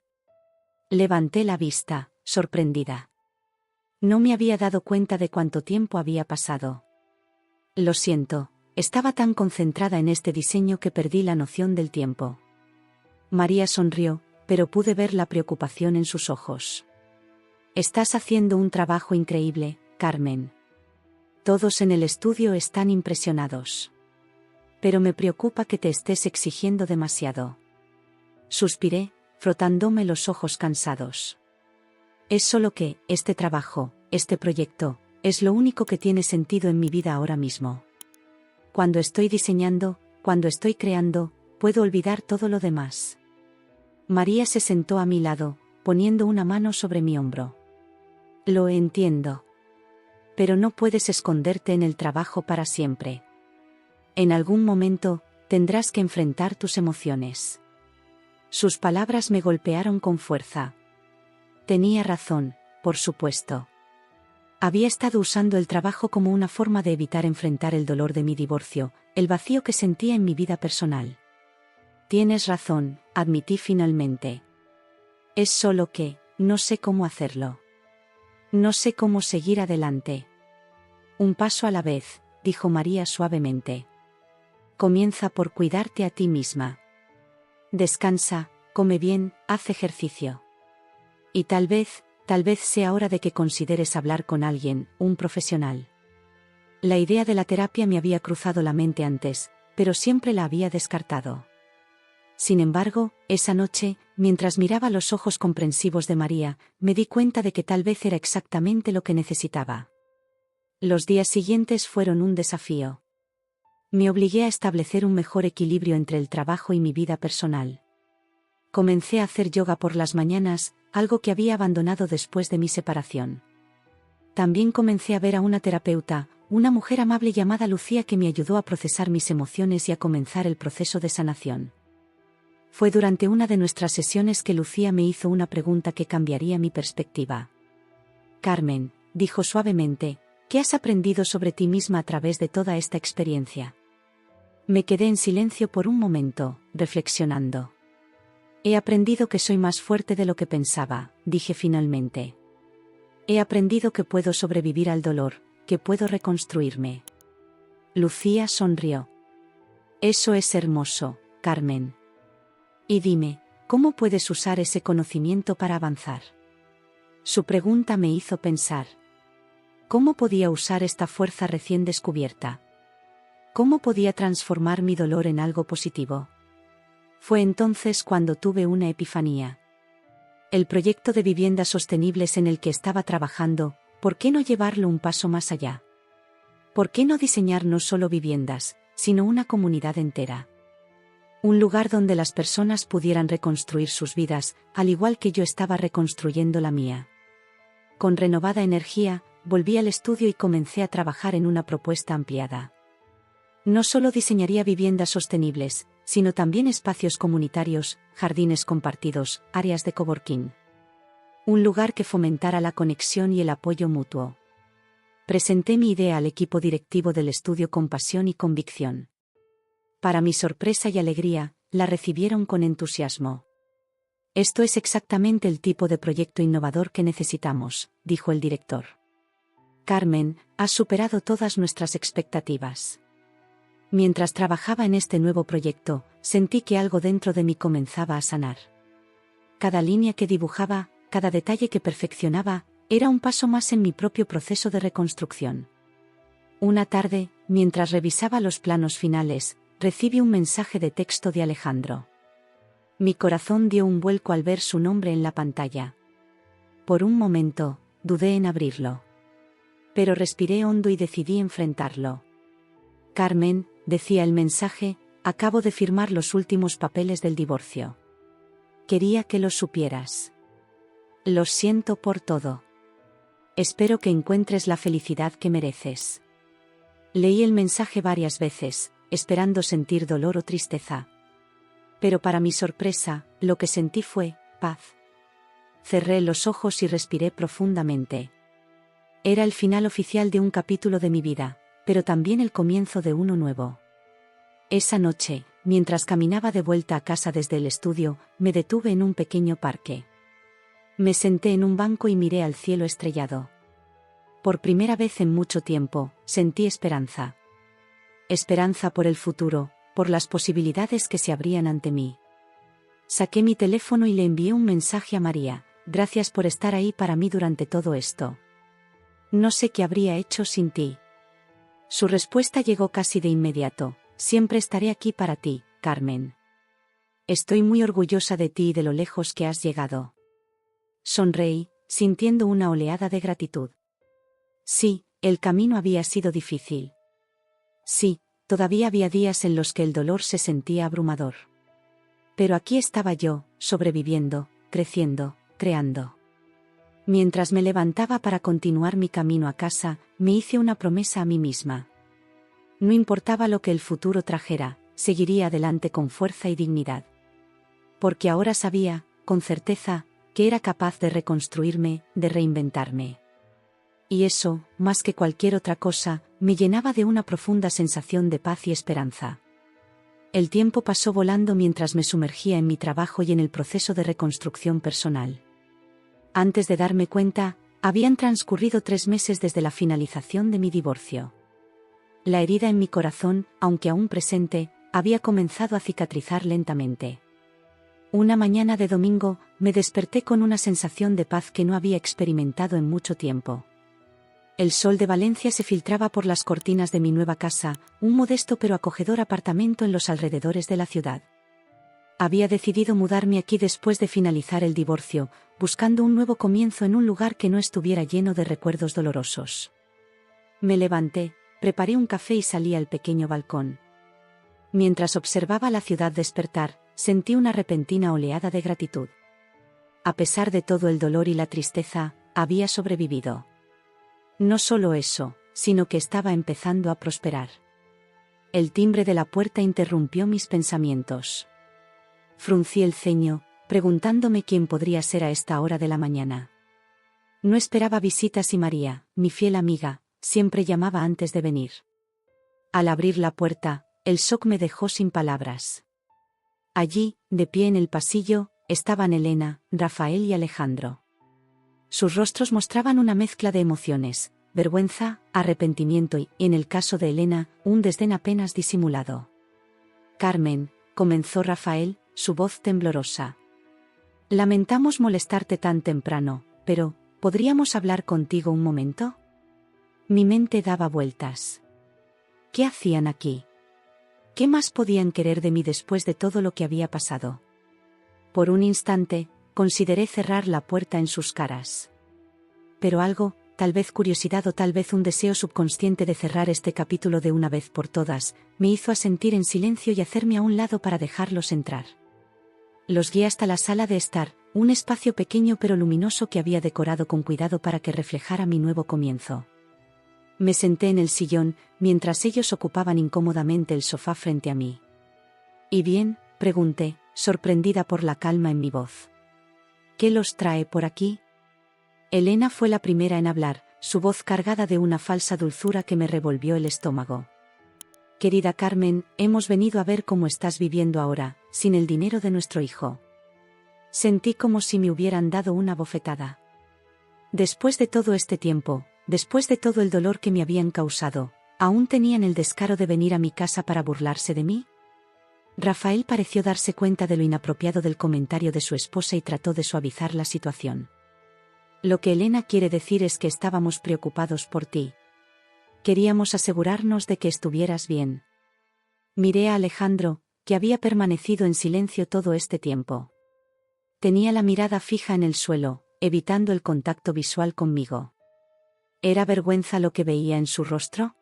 Levanté la vista, sorprendida. No me había dado cuenta de cuánto tiempo había pasado. Lo siento, estaba tan concentrada en este diseño que perdí la noción del tiempo. María sonrió, pero pude ver la preocupación en sus ojos. Estás haciendo un trabajo increíble, Carmen. Todos en el estudio están impresionados. Pero me preocupa que te estés exigiendo demasiado. Suspiré, frotándome los ojos cansados. Es solo que, este trabajo, este proyecto, es lo único que tiene sentido en mi vida ahora mismo. Cuando estoy diseñando, cuando estoy creando, puedo olvidar todo lo demás. María se sentó a mi lado, poniendo una mano sobre mi hombro. Lo entiendo. Pero no puedes esconderte en el trabajo para siempre. En algún momento, tendrás que enfrentar tus emociones. Sus palabras me golpearon con fuerza. Tenía razón, por supuesto. Había estado usando el trabajo como una forma de evitar enfrentar el dolor de mi divorcio, el vacío que sentía en mi vida personal. Tienes razón, admití finalmente. Es solo que, no sé cómo hacerlo. No sé cómo seguir adelante. Un paso a la vez, dijo María suavemente. Comienza por cuidarte a ti misma. Descansa, come bien, haz ejercicio. Y tal vez sea hora de que consideres hablar con alguien, un profesional. La idea de la terapia me había cruzado la mente antes, pero siempre la había descartado. Sin embargo, esa noche, mientras miraba los ojos comprensivos de María, me di cuenta de que tal vez era exactamente lo que necesitaba. Los días siguientes fueron un desafío. Me obligué a establecer un mejor equilibrio entre el trabajo y mi vida personal. Comencé a hacer yoga por las mañanas, algo que había abandonado después de mi separación. También comencé a ver a una terapeuta, una mujer amable llamada Lucía que me ayudó a procesar mis emociones y a comenzar el proceso de sanación. Fue durante una de nuestras sesiones que Lucía me hizo una pregunta que cambiaría mi perspectiva. Carmen, dijo suavemente, ¿qué has aprendido sobre ti misma a través de toda esta experiencia? Me quedé en silencio por un momento, reflexionando. He aprendido que soy más fuerte de lo que pensaba, dije finalmente. He aprendido que puedo sobrevivir al dolor, que puedo reconstruirme. Lucía sonrió. Eso es hermoso, Carmen. Y dime, ¿cómo puedes usar ese conocimiento para avanzar? Su pregunta me hizo pensar. ¿Cómo podía usar esta fuerza recién descubierta? ¿Cómo podía transformar mi dolor en algo positivo? Fue entonces cuando tuve una epifanía. El proyecto de viviendas sostenibles en el que estaba trabajando, ¿por qué no llevarlo un paso más allá? ¿Por qué no diseñar no solo viviendas, sino una comunidad entera? Un lugar donde las personas pudieran reconstruir sus vidas, al igual que yo estaba reconstruyendo la mía. Con renovada energía, volví al estudio y comencé a trabajar en una propuesta ampliada. No solo diseñaría viviendas sostenibles, sino también espacios comunitarios, jardines compartidos, áreas de coworking. Un lugar que fomentara la conexión y el apoyo mutuo. Presenté mi idea al equipo directivo del estudio con pasión y convicción. Para mi sorpresa y alegría, la recibieron con entusiasmo. Esto es exactamente el tipo de proyecto innovador que necesitamos, dijo el director. Carmen, has superado todas nuestras expectativas. Mientras trabajaba en este nuevo proyecto, sentí que algo dentro de mí comenzaba a sanar. Cada línea que dibujaba, cada detalle que perfeccionaba, era un paso más en mi propio proceso de reconstrucción. Una tarde, mientras revisaba los planos finales, recibí un mensaje de texto de Alejandro. Mi corazón dio un vuelco al ver su nombre en la pantalla. Por un momento, dudé en abrirlo. Pero respiré hondo y decidí enfrentarlo. Carmen, decía el mensaje, acabo de firmar los últimos papeles del divorcio. Quería que lo supieras. Lo siento por todo. Espero que encuentres la felicidad que mereces. Leí el mensaje varias veces, esperando sentir dolor o tristeza. Pero para mi sorpresa, lo que sentí fue paz. Cerré los ojos y respiré profundamente. Era el final oficial de un capítulo de mi vida, pero también el comienzo de uno nuevo. Esa noche, mientras caminaba de vuelta a casa desde el estudio, me detuve en un pequeño parque. Me senté en un banco y miré al cielo estrellado. Por primera vez en mucho tiempo, sentí esperanza. Esperanza por el futuro, por las posibilidades que se abrían ante mí. Saqué mi teléfono y le envié un mensaje a María: gracias por estar ahí para mí durante todo esto. No sé qué habría hecho sin ti. Su respuesta llegó casi de inmediato: siempre estaré aquí para ti, Carmen. Estoy muy orgullosa de ti y de lo lejos que has llegado. Sonreí, sintiendo una oleada de gratitud. Sí, el camino había sido difícil. Sí, todavía había días en los que el dolor se sentía abrumador. Pero aquí estaba yo, sobreviviendo, creciendo, creando. Mientras me levantaba para continuar mi camino a casa, me hice una promesa a mí misma. No importaba lo que el futuro trajera, seguiría adelante con fuerza y dignidad. Porque ahora sabía, con certeza, que era capaz de reconstruirme, de reinventarme. Y eso, más que cualquier otra cosa, me llenaba de una profunda sensación de paz y esperanza. El tiempo pasó volando mientras me sumergía en mi trabajo y en el proceso de reconstrucción personal. Antes de darme cuenta, habían transcurrido 3 meses desde la finalización de mi divorcio. La herida en mi corazón, aunque aún presente, había comenzado a cicatrizar lentamente. Una mañana de domingo, me desperté con una sensación de paz que no había experimentado en mucho tiempo. El sol de Valencia se filtraba por las cortinas de mi nueva casa, un modesto pero acogedor apartamento en los alrededores de la ciudad. Había decidido mudarme aquí después de finalizar el divorcio, buscando un nuevo comienzo en un lugar que no estuviera lleno de recuerdos dolorosos. Me levanté, preparé un café y salí al pequeño balcón. Mientras observaba la ciudad despertar, sentí una repentina oleada de gratitud. A pesar de todo el dolor y la tristeza, había sobrevivido. No solo eso, sino que estaba empezando a prosperar. El timbre de la puerta interrumpió mis pensamientos. Fruncí el ceño, preguntándome quién podría ser a esta hora de la mañana. No esperaba visitas y María, mi fiel amiga, siempre llamaba antes de venir. Al abrir la puerta, el shock me dejó sin palabras. Allí, de pie en el pasillo, estaban Elena, Rafael y Alejandro. Sus rostros mostraban una mezcla de emociones, vergüenza, arrepentimiento y, en el caso de Elena, un desdén apenas disimulado. Carmen, comenzó Rafael, su voz temblorosa. Lamentamos molestarte tan temprano, pero, ¿podríamos hablar contigo un momento? Mi mente daba vueltas. ¿Qué hacían aquí? ¿Qué más podían querer de mí después de todo lo que había pasado? Por un instante, consideré cerrar la puerta en sus caras. Pero algo, tal vez curiosidad o tal vez un deseo subconsciente de cerrar este capítulo de una vez por todas, me hizo asentir en silencio y hacerme a un lado para dejarlos entrar. Los guié hasta la sala de estar, un espacio pequeño pero luminoso que había decorado con cuidado para que reflejara mi nuevo comienzo. Me senté en el sillón, mientras ellos ocupaban incómodamente el sofá frente a mí. ¿Y bien?, pregunté, sorprendida por la calma en mi voz. ¿Qué los trae por aquí? Elena fue la primera en hablar, su voz cargada de una falsa dulzura que me revolvió el estómago. Querida Carmen, hemos venido a ver cómo estás viviendo ahora, sin el dinero de nuestro hijo. Sentí como si me hubieran dado una bofetada. Después de todo este tiempo, después de todo el dolor que me habían causado, ¿aún tenían el descaro de venir a mi casa para burlarse de mí? Rafael pareció darse cuenta de lo inapropiado del comentario de su esposa y trató de suavizar la situación. Lo que Elena quiere decir es que estábamos preocupados por ti. Queríamos asegurarnos de que estuvieras bien. Miré a Alejandro, que había permanecido en silencio todo este tiempo. Tenía la mirada fija en el suelo, evitando el contacto visual conmigo. ¿Era vergüenza lo que veía en su rostro?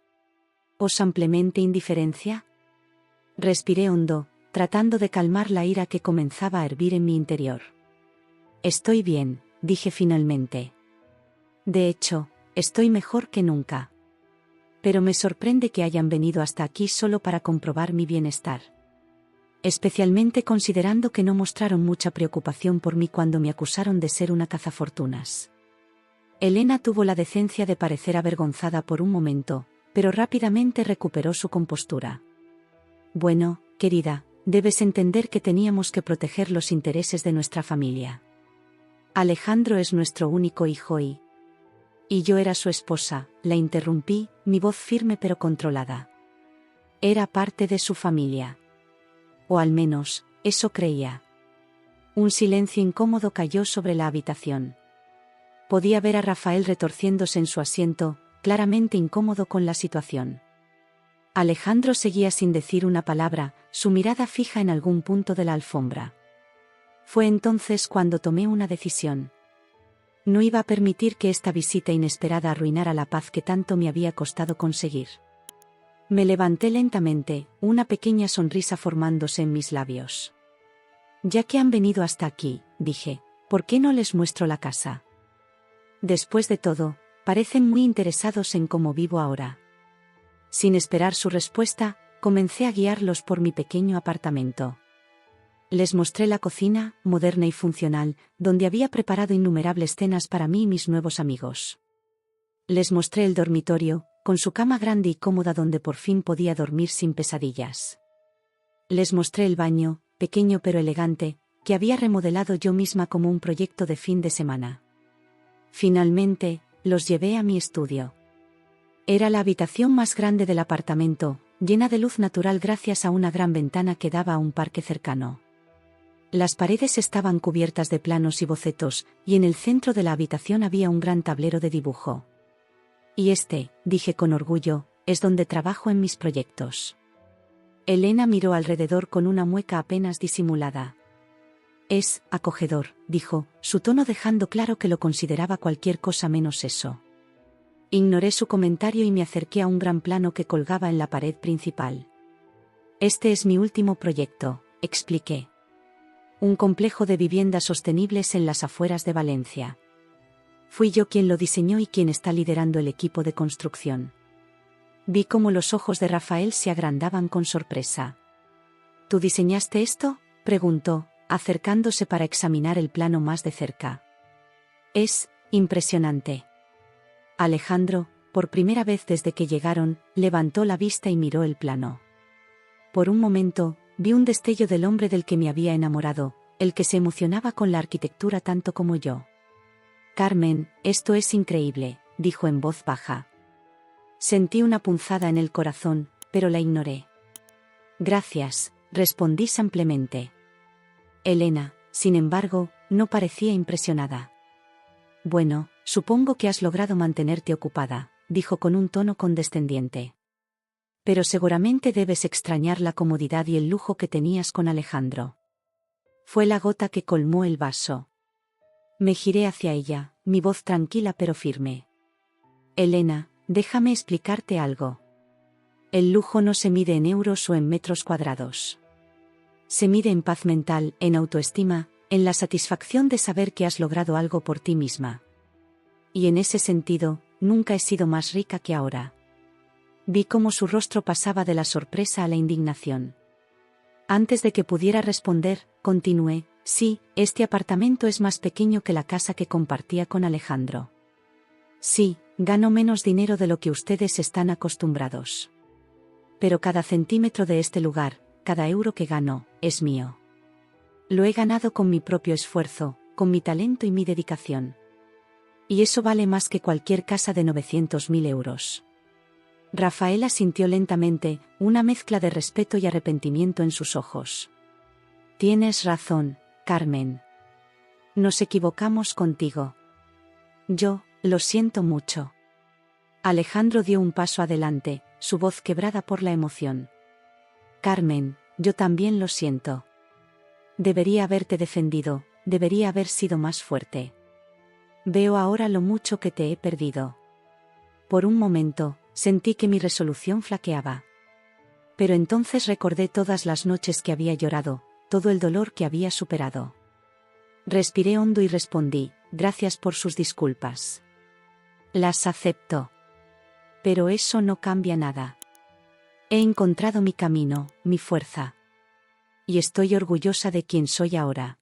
¿O simplemente indiferencia? Respiré hondo, tratando de calmar la ira que comenzaba a hervir en mi interior. Estoy bien, dije finalmente. De hecho, estoy mejor que nunca. Pero me sorprende que hayan venido hasta aquí solo para comprobar mi bienestar. Especialmente considerando que no mostraron mucha preocupación por mí cuando me acusaron de ser una cazafortunas. Elena tuvo la decencia de parecer avergonzada por un momento, pero rápidamente recuperó su compostura. Bueno, querida, debes entender que teníamos que proteger los intereses de nuestra familia. Alejandro es nuestro único hijo y yo era su esposa, la interrumpí, mi voz firme pero controlada. Era parte de su familia. O al menos, eso creía. Un silencio incómodo cayó sobre la habitación. Podía ver a Rafael retorciéndose en su asiento, claramente incómodo con la situación. Alejandro seguía sin decir una palabra, su mirada fija en algún punto de la alfombra. Fue entonces cuando tomé una decisión. No iba a permitir que esta visita inesperada arruinara la paz que tanto me había costado conseguir. Me levanté lentamente, una pequeña sonrisa formándose en mis labios. Ya que han venido hasta aquí, dije, ¿por qué no les muestro la casa? Después de todo, parecen muy interesados en cómo vivo ahora. Sin esperar su respuesta, comencé a guiarlos por mi pequeño apartamento. Les mostré la cocina, moderna y funcional, donde había preparado innumerables cenas para mí y mis nuevos amigos. Les mostré el dormitorio, con su cama grande y cómoda donde por fin podía dormir sin pesadillas. Les mostré el baño, pequeño pero elegante, que había remodelado yo misma como un proyecto de fin de semana. Finalmente, los llevé a mi estudio. Era la habitación más grande del apartamento, llena de luz natural gracias a una gran ventana que daba a un parque cercano. Las paredes estaban cubiertas de planos y bocetos, y en el centro de la habitación había un gran tablero de dibujo. Y dije con orgullo, es donde trabajo en mis proyectos. Elena miró alrededor con una mueca apenas disimulada. Es acogedor, dijo, su tono dejando claro que lo consideraba cualquier cosa menos eso. Ignoré su comentario y me acerqué a un gran plano que colgaba en la pared principal. Este es mi último proyecto, expliqué. Un complejo de viviendas sostenibles en las afueras de Valencia. Fui yo quien lo diseñó y quien está liderando el equipo de construcción. Vi cómo los ojos de Rafael se agrandaban con sorpresa. ¿Tú diseñaste esto?, preguntó, acercándose para examinar el plano más de cerca. Es impresionante. Alejandro, por primera vez desde que llegaron, levantó la vista y miró el plano. Por un momento, vi un destello del hombre del que me había enamorado, el que se emocionaba con la arquitectura tanto como yo. Carmen, esto es increíble, dijo en voz baja. Sentí una punzada en el corazón, pero la ignoré. Gracias, respondí simplemente. Elena, sin embargo, no parecía impresionada. Bueno, supongo que has logrado mantenerte ocupada, dijo con un tono condescendiente. Pero seguramente debes extrañar la comodidad y el lujo que tenías con Alejandro. Fue la gota que colmó el vaso. Me giré hacia ella, mi voz tranquila pero firme. Elena, déjame explicarte algo. El lujo no se mide en euros o en metros cuadrados. Se mide en paz mental, en autoestima, en la satisfacción de saber que has logrado algo por ti misma. Y en ese sentido, nunca he sido más rica que ahora. Vi cómo su rostro pasaba de la sorpresa a la indignación. Antes de que pudiera responder, continué: sí, este apartamento es más pequeño que la casa que compartía con Alejandro. Sí, gano menos dinero de lo que ustedes están acostumbrados. Pero cada centímetro de este lugar, cada euro que gano, es mío. Lo he ganado con mi propio esfuerzo, con mi talento y mi dedicación. Y eso vale más que cualquier casa de 900.000 euros. Rafaela sintió lentamente, una mezcla de respeto y arrepentimiento en sus ojos. Tienes razón, Carmen. Nos equivocamos contigo. Yo, lo siento mucho. Alejandro dio un paso adelante, su voz quebrada por la emoción. Carmen, yo también lo siento. Debería haberte defendido, debería haber sido más fuerte. Veo ahora lo mucho que te he perdido. Por un momento, sentí que mi resolución flaqueaba. Pero entonces recordé todas las noches que había llorado, todo el dolor que había superado. Respiré hondo y respondí: gracias por sus disculpas. Las acepto. Pero eso no cambia nada. He encontrado mi camino, mi fuerza. Y estoy orgullosa de quien soy ahora.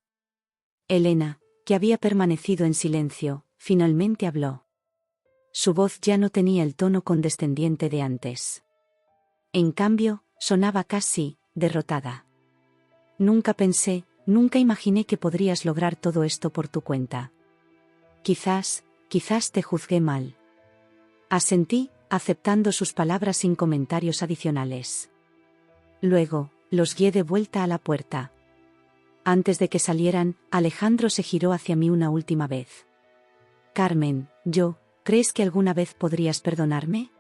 Elena, que había permanecido en silencio, finalmente habló. Su voz ya no tenía el tono condescendiente de antes. En cambio, sonaba casi derrotada. Nunca pensé, nunca imaginé que podrías lograr todo esto por tu cuenta. Quizás te juzgué mal. Asentí, aceptando sus palabras sin comentarios adicionales. Luego, los guié de vuelta a la puerta. Antes de que salieran, Alejandro se giró hacia mí una última vez. Carmen, ¿crees que alguna vez podrías perdonarme?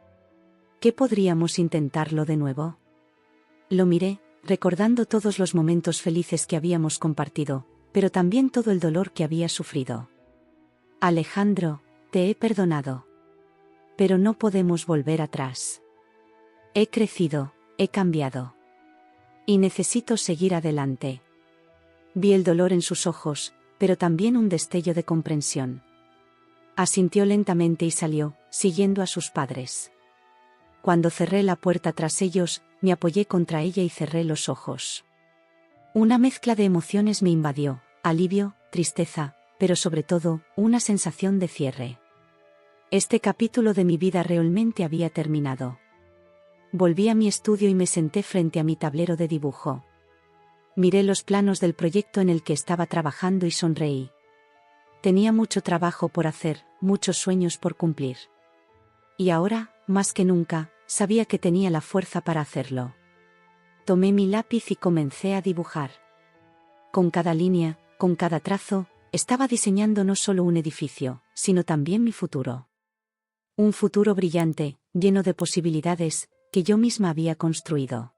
¿Qué podríamos intentarlo de nuevo? Lo miré, recordando todos los momentos felices que habíamos compartido, pero también todo el dolor que había sufrido. Alejandro, te he perdonado. Pero no podemos volver atrás. He crecido, he cambiado. Y necesito seguir adelante. Vi el dolor en sus ojos, pero también un destello de comprensión. Asintió lentamente y salió, siguiendo a sus padres. Cuando cerré la puerta tras ellos, me apoyé contra ella y cerré los ojos. Una mezcla de emociones me invadió: alivio, tristeza, pero sobre todo, una sensación de cierre. Este capítulo de mi vida realmente había terminado. Volví a mi estudio y me senté frente a mi tablero de dibujo. Miré los planos del proyecto en el que estaba trabajando y sonreí. Tenía mucho trabajo por hacer, muchos sueños por cumplir. Y ahora, más que nunca, sabía que tenía la fuerza para hacerlo. Tomé mi lápiz y comencé a dibujar. Con cada línea, con cada trazo, estaba diseñando no solo un edificio, sino también mi futuro. Un futuro brillante, lleno de posibilidades, que yo misma había construido.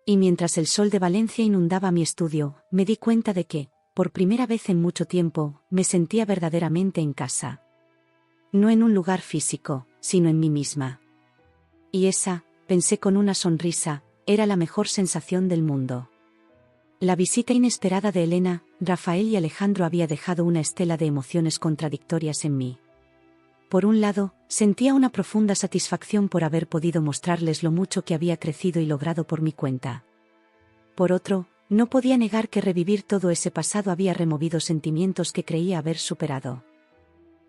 Y mientras el sol de Valencia inundaba mi estudio, me di cuenta de que, por primera vez en mucho tiempo, me sentía verdaderamente en casa. No en un lugar físico, sino en mí misma. Y esa, pensé con una sonrisa, era la mejor sensación del mundo. La visita inesperada de Elena, Rafael y Alejandro había dejado una estela de emociones contradictorias en mí. Por un lado, sentía una profunda satisfacción por haber podido mostrarles lo mucho que había crecido y logrado por mi cuenta. Por otro, no podía negar que revivir todo ese pasado había removido sentimientos que creía haber superado.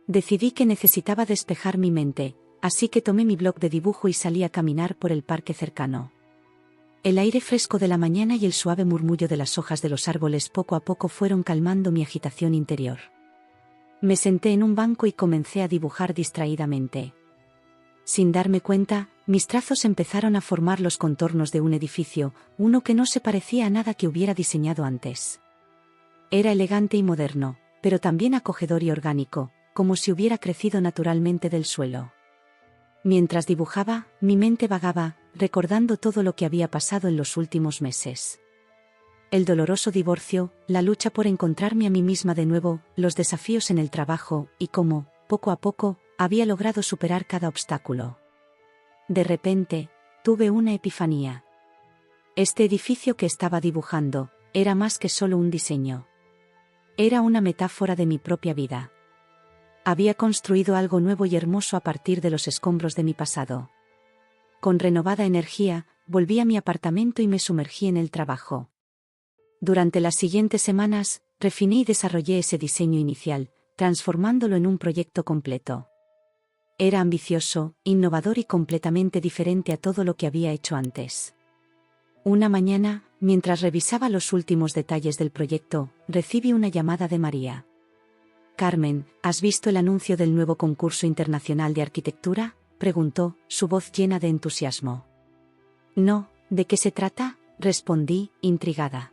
Decidí que necesitaba despejar mi mente, así que tomé mi bloc de dibujo y salí a caminar por el parque cercano. El aire fresco de la mañana y el suave murmullo de las hojas de los árboles poco a poco fueron calmando mi agitación interior. Me senté en un banco y comencé a dibujar distraídamente. Sin darme cuenta, mis trazos empezaron a formar los contornos de un edificio, uno que no se parecía a nada que hubiera diseñado antes. Era elegante y moderno, pero también acogedor y orgánico, como si hubiera crecido naturalmente del suelo. Mientras dibujaba, mi mente vagaba, recordando todo lo que había pasado en los últimos meses. El doloroso divorcio, la lucha por encontrarme a mí misma de nuevo, los desafíos en el trabajo, y cómo, poco a poco, había logrado superar cada obstáculo. De repente, tuve una epifanía. Este edificio que estaba dibujando era más que solo un diseño. Era una metáfora de mi propia vida. Había construido algo nuevo y hermoso a partir de los escombros de mi pasado. Con renovada energía, volví a mi apartamento y me sumergí en el trabajo. Durante las siguientes semanas, refiné y desarrollé ese diseño inicial, transformándolo en un proyecto completo. Era ambicioso, innovador y completamente diferente a todo lo que había hecho antes. Una mañana, mientras revisaba los últimos detalles del proyecto, recibí una llamada de María. «Carmen, ¿has visto el anuncio del nuevo concurso internacional de arquitectura?», preguntó, su voz llena de entusiasmo. «No, ¿de qué se trata?», respondí, intrigada.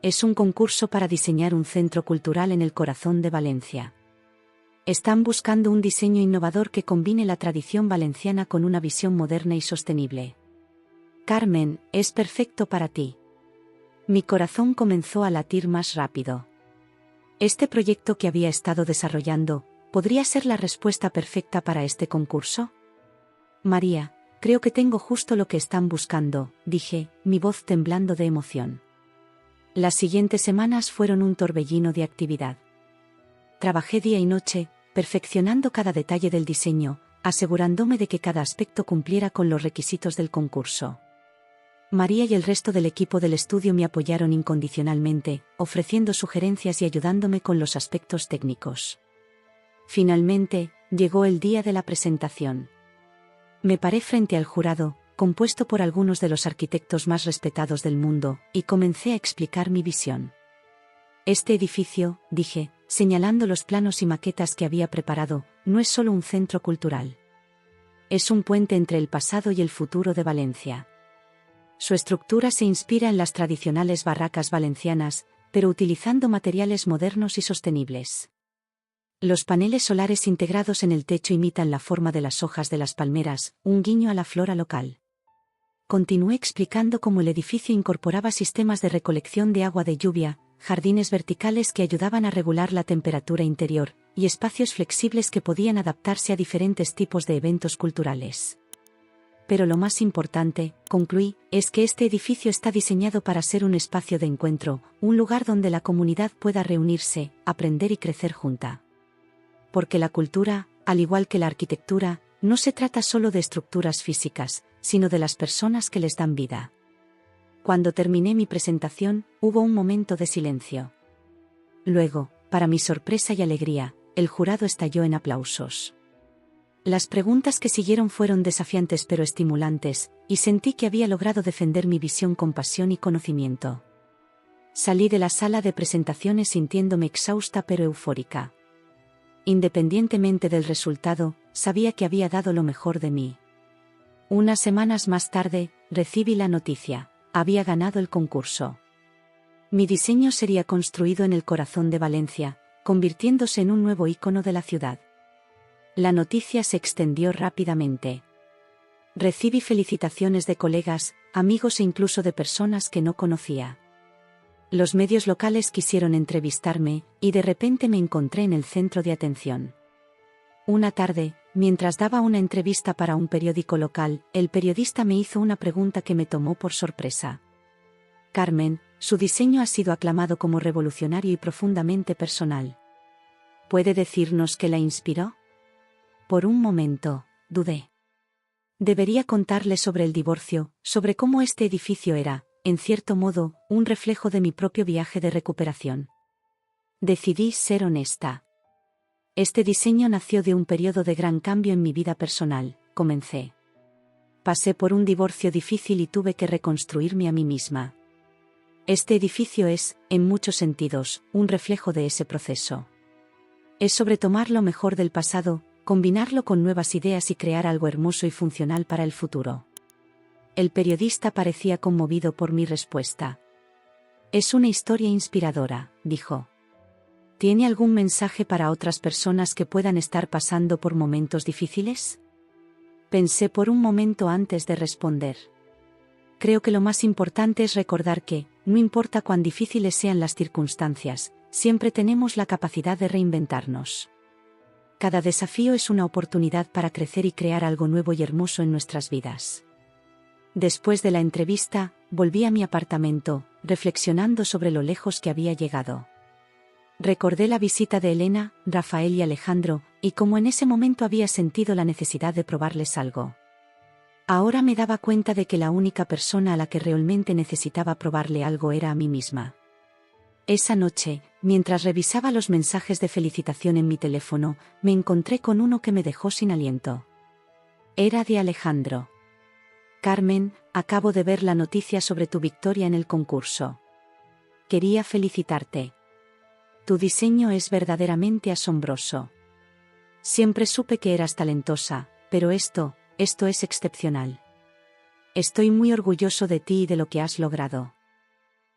«Es un concurso para diseñar un centro cultural en el corazón de Valencia. Están buscando un diseño innovador que combine la tradición valenciana con una visión moderna y sostenible. Carmen, es perfecto para ti». Mi corazón comenzó a latir más rápido. Este proyecto que había estado desarrollando, ¿podría ser la respuesta perfecta para este concurso? «María, creo que tengo justo lo que están buscando», dije, mi voz temblando de emoción. Las siguientes semanas fueron un torbellino de actividad. Trabajé día y noche, perfeccionando cada detalle del diseño, asegurándome de que cada aspecto cumpliera con los requisitos del concurso. María y el resto del equipo del estudio me apoyaron incondicionalmente, ofreciendo sugerencias y ayudándome con los aspectos técnicos. Finalmente, llegó el día de la presentación. Me paré frente al jurado, compuesto por algunos de los arquitectos más respetados del mundo, y comencé a explicar mi visión. «Este edificio», dije, señalando los planos y maquetas que había preparado, «no es solo un centro cultural. Es un puente entre el pasado y el futuro de Valencia. Su estructura se inspira en las tradicionales barracas valencianas, pero utilizando materiales modernos y sostenibles. Los paneles solares integrados en el techo imitan la forma de las hojas de las palmeras, un guiño a la flora local». Continué explicando cómo el edificio incorporaba sistemas de recolección de agua de lluvia, jardines verticales que ayudaban a regular la temperatura interior, y espacios flexibles que podían adaptarse a diferentes tipos de eventos culturales. «Pero lo más importante», concluí, «es que este edificio está diseñado para ser un espacio de encuentro, un lugar donde la comunidad pueda reunirse, aprender y crecer junta. Porque la cultura, al igual que la arquitectura, no se trata solo de estructuras físicas, sino de las personas que les dan vida». Cuando terminé mi presentación, hubo un momento de silencio. Luego, para mi sorpresa y alegría, el jurado estalló en aplausos. Las preguntas que siguieron fueron desafiantes pero estimulantes, y sentí que había logrado defender mi visión con pasión y conocimiento. Salí de la sala de presentaciones sintiéndome exhausta pero eufórica. Independientemente del resultado, sabía que había dado lo mejor de mí. Unas semanas más tarde, recibí la noticia: había ganado el concurso. Mi diseño sería construido en el corazón de Valencia, convirtiéndose en un nuevo ícono de la ciudad. La noticia se extendió rápidamente. Recibí felicitaciones de colegas, amigos e incluso de personas que no conocía. Los medios locales quisieron entrevistarme, y de repente me encontré en el centro de atención. Una tarde, mientras daba una entrevista para un periódico local, el periodista me hizo una pregunta que me tomó por sorpresa. «Carmen, su diseño ha sido aclamado como revolucionario y profundamente personal. ¿Puede decirnos qué la inspiró?». Por un momento, dudé. Debería contarle sobre el divorcio, sobre cómo este edificio era, en cierto modo, un reflejo de mi propio viaje de recuperación. Decidí ser honesta. «Este diseño nació de un periodo de gran cambio en mi vida personal», comencé. «Pasé por un divorcio difícil y tuve que reconstruirme a mí misma. Este edificio es, en muchos sentidos, un reflejo de ese proceso. Es sobre tomar lo mejor del pasado, combinarlo con nuevas ideas y crear algo hermoso y funcional para el futuro». El periodista parecía conmovido por mi respuesta. «Es una historia inspiradora», dijo. «¿Tiene algún mensaje para otras personas que puedan estar pasando por momentos difíciles?». Pensé por un momento antes de responder. «Creo que lo más importante es recordar que, no importa cuán difíciles sean las circunstancias, siempre tenemos la capacidad de reinventarnos. cada desafío es una oportunidad para crecer y crear algo nuevo y hermoso en nuestras vidas. Después de la entrevista, volví a mi apartamento, reflexionando sobre lo lejos que había llegado. Recordé la visita de Elena, Rafael y Alejandro, y cómo en ese momento había sentido la necesidad de probarles algo. Ahora me daba cuenta de que la única persona a la que realmente necesitaba probarle algo era a mí misma. Esa noche, mientras revisaba los mensajes de felicitación en mi teléfono, me encontré con uno que me dejó sin aliento. Era de Alejandro. Carmen, acabo de ver la noticia sobre tu victoria en el concurso. Quería felicitarte. Tu diseño es verdaderamente asombroso. Siempre supe que eras talentosa, pero esto es excepcional. Estoy muy orgulloso de ti y de lo que has logrado.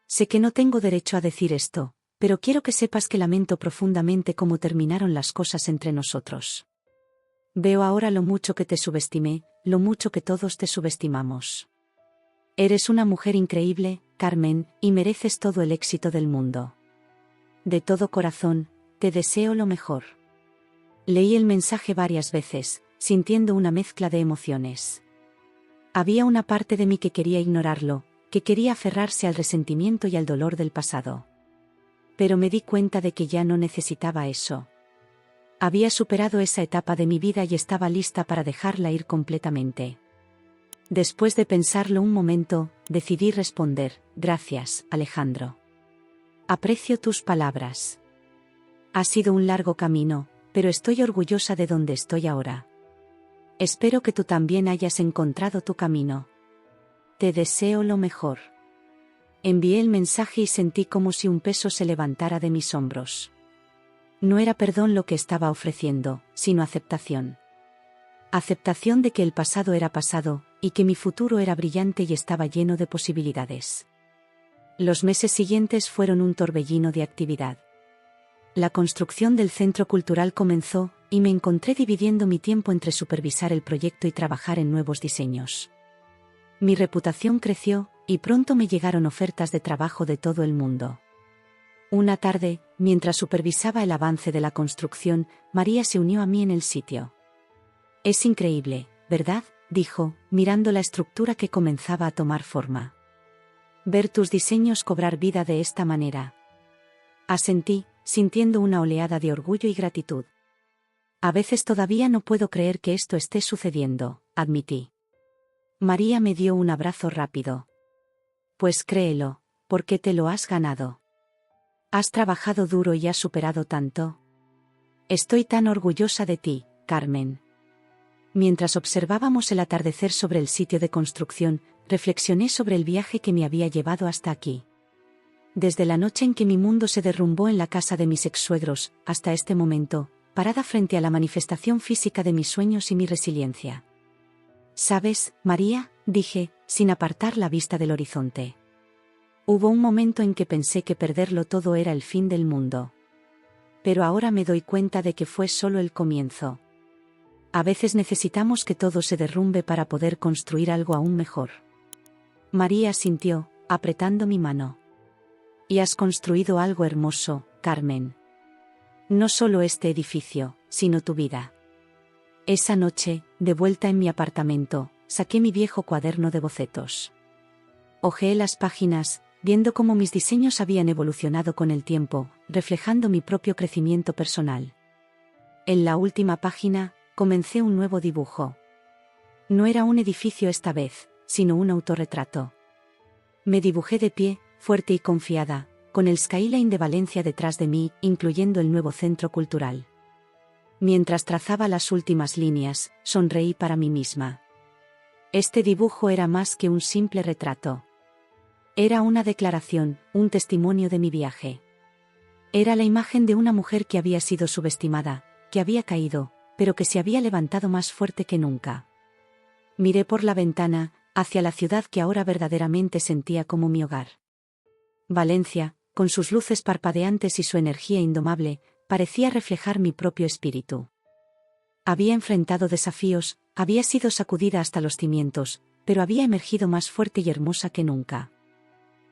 Sé que no tengo derecho a decir esto, pero quiero que sepas que lamento profundamente cómo terminaron las cosas entre nosotros. Veo ahora lo mucho que te subestimé, lo mucho que todos te subestimamos. Eres una mujer increíble, Carmen, y mereces todo el éxito del mundo. De todo corazón, te deseo lo mejor. Leí el mensaje varias veces, sintiendo una mezcla de emociones. Había una parte de mí que quería ignorarlo, que quería aferrarse al resentimiento y al dolor del pasado. Pero me di cuenta de que ya no necesitaba eso. Había superado esa etapa de mi vida y estaba lista para dejarla ir completamente. Después de pensarlo un momento, decidí responder: gracias, Alejandro. Aprecio tus palabras. Ha sido un largo camino, pero estoy orgullosa de donde estoy ahora. Espero que tú también hayas encontrado tu camino. Te deseo lo mejor. Envié el mensaje y sentí como si un peso se levantara de mis hombros. No era perdón lo que estaba ofreciendo, sino aceptación. Aceptación de que el pasado era pasado, y que mi futuro era brillante y estaba lleno de posibilidades. Los meses siguientes fueron un torbellino de actividad. La construcción del centro cultural comenzó, y me encontré dividiendo mi tiempo entre supervisar el proyecto y trabajar en nuevos diseños. Mi reputación creció, y pronto me llegaron ofertas de trabajo de todo el mundo. Una tarde, mientras supervisaba el avance de la construcción, María se unió a mí en el sitio. Es increíble, ¿verdad?, dijo, mirando la estructura que comenzaba a tomar forma. Ver tus diseños cobrar vida de esta manera. Asentí, sintiendo una oleada de orgullo y gratitud. A veces todavía no puedo creer que esto esté sucediendo, admití. María me dio un abrazo rápido. Pues créelo, porque te lo has ganado. Has trabajado duro y has superado tanto. Estoy tan orgullosa de ti, Carmen. Mientras observábamos el atardecer sobre el sitio de construcción, reflexioné sobre el viaje que me había llevado hasta aquí. Desde la noche en que mi mundo se derrumbó en la casa de mis ex-suegros, hasta este momento, parada frente a la manifestación física de mis sueños y mi resiliencia. ¿Sabes, María?, dije, sin apartar la vista del horizonte. Hubo un momento en que pensé que perderlo todo era el fin del mundo. Pero ahora me doy cuenta de que fue solo el comienzo. A veces necesitamos que todo se derrumbe para poder construir algo aún mejor. María asintió, apretando mi mano. Y has construido algo hermoso, Carmen. No solo este edificio, sino tu vida. Esa noche, de vuelta en mi apartamento, saqué mi viejo cuaderno de bocetos. Hojeé las páginas, viendo cómo mis diseños habían evolucionado con el tiempo, reflejando mi propio crecimiento personal. En la última página, comencé un nuevo dibujo. No era un edificio esta vez, sino un autorretrato. Me dibujé de pie, fuerte y confiada, con el Skyline de Valencia detrás de mí, incluyendo el nuevo centro cultural. Mientras trazaba las últimas líneas, sonreí para mí misma. Este dibujo era más que un simple retrato. Era una declaración, un testimonio de mi viaje. Era la imagen de una mujer que había sido subestimada, que había caído, pero que se había levantado más fuerte que nunca. Miré por la ventana, hacia la ciudad que ahora verdaderamente sentía como mi hogar. Valencia, con sus luces parpadeantes y su energía indomable, parecía reflejar mi propio espíritu. Había enfrentado desafíos, había sido sacudida hasta los cimientos, pero había emergido más fuerte y hermosa que nunca.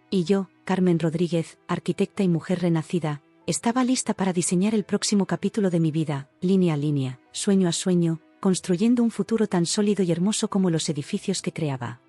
Y yo, Carmen Rodríguez, arquitecta y mujer renacida, Estaba lista para diseñar el próximo capítulo de mi vida, línea a línea, sueño a sueño, construyendo un futuro tan sólido y hermoso como los edificios que creaba.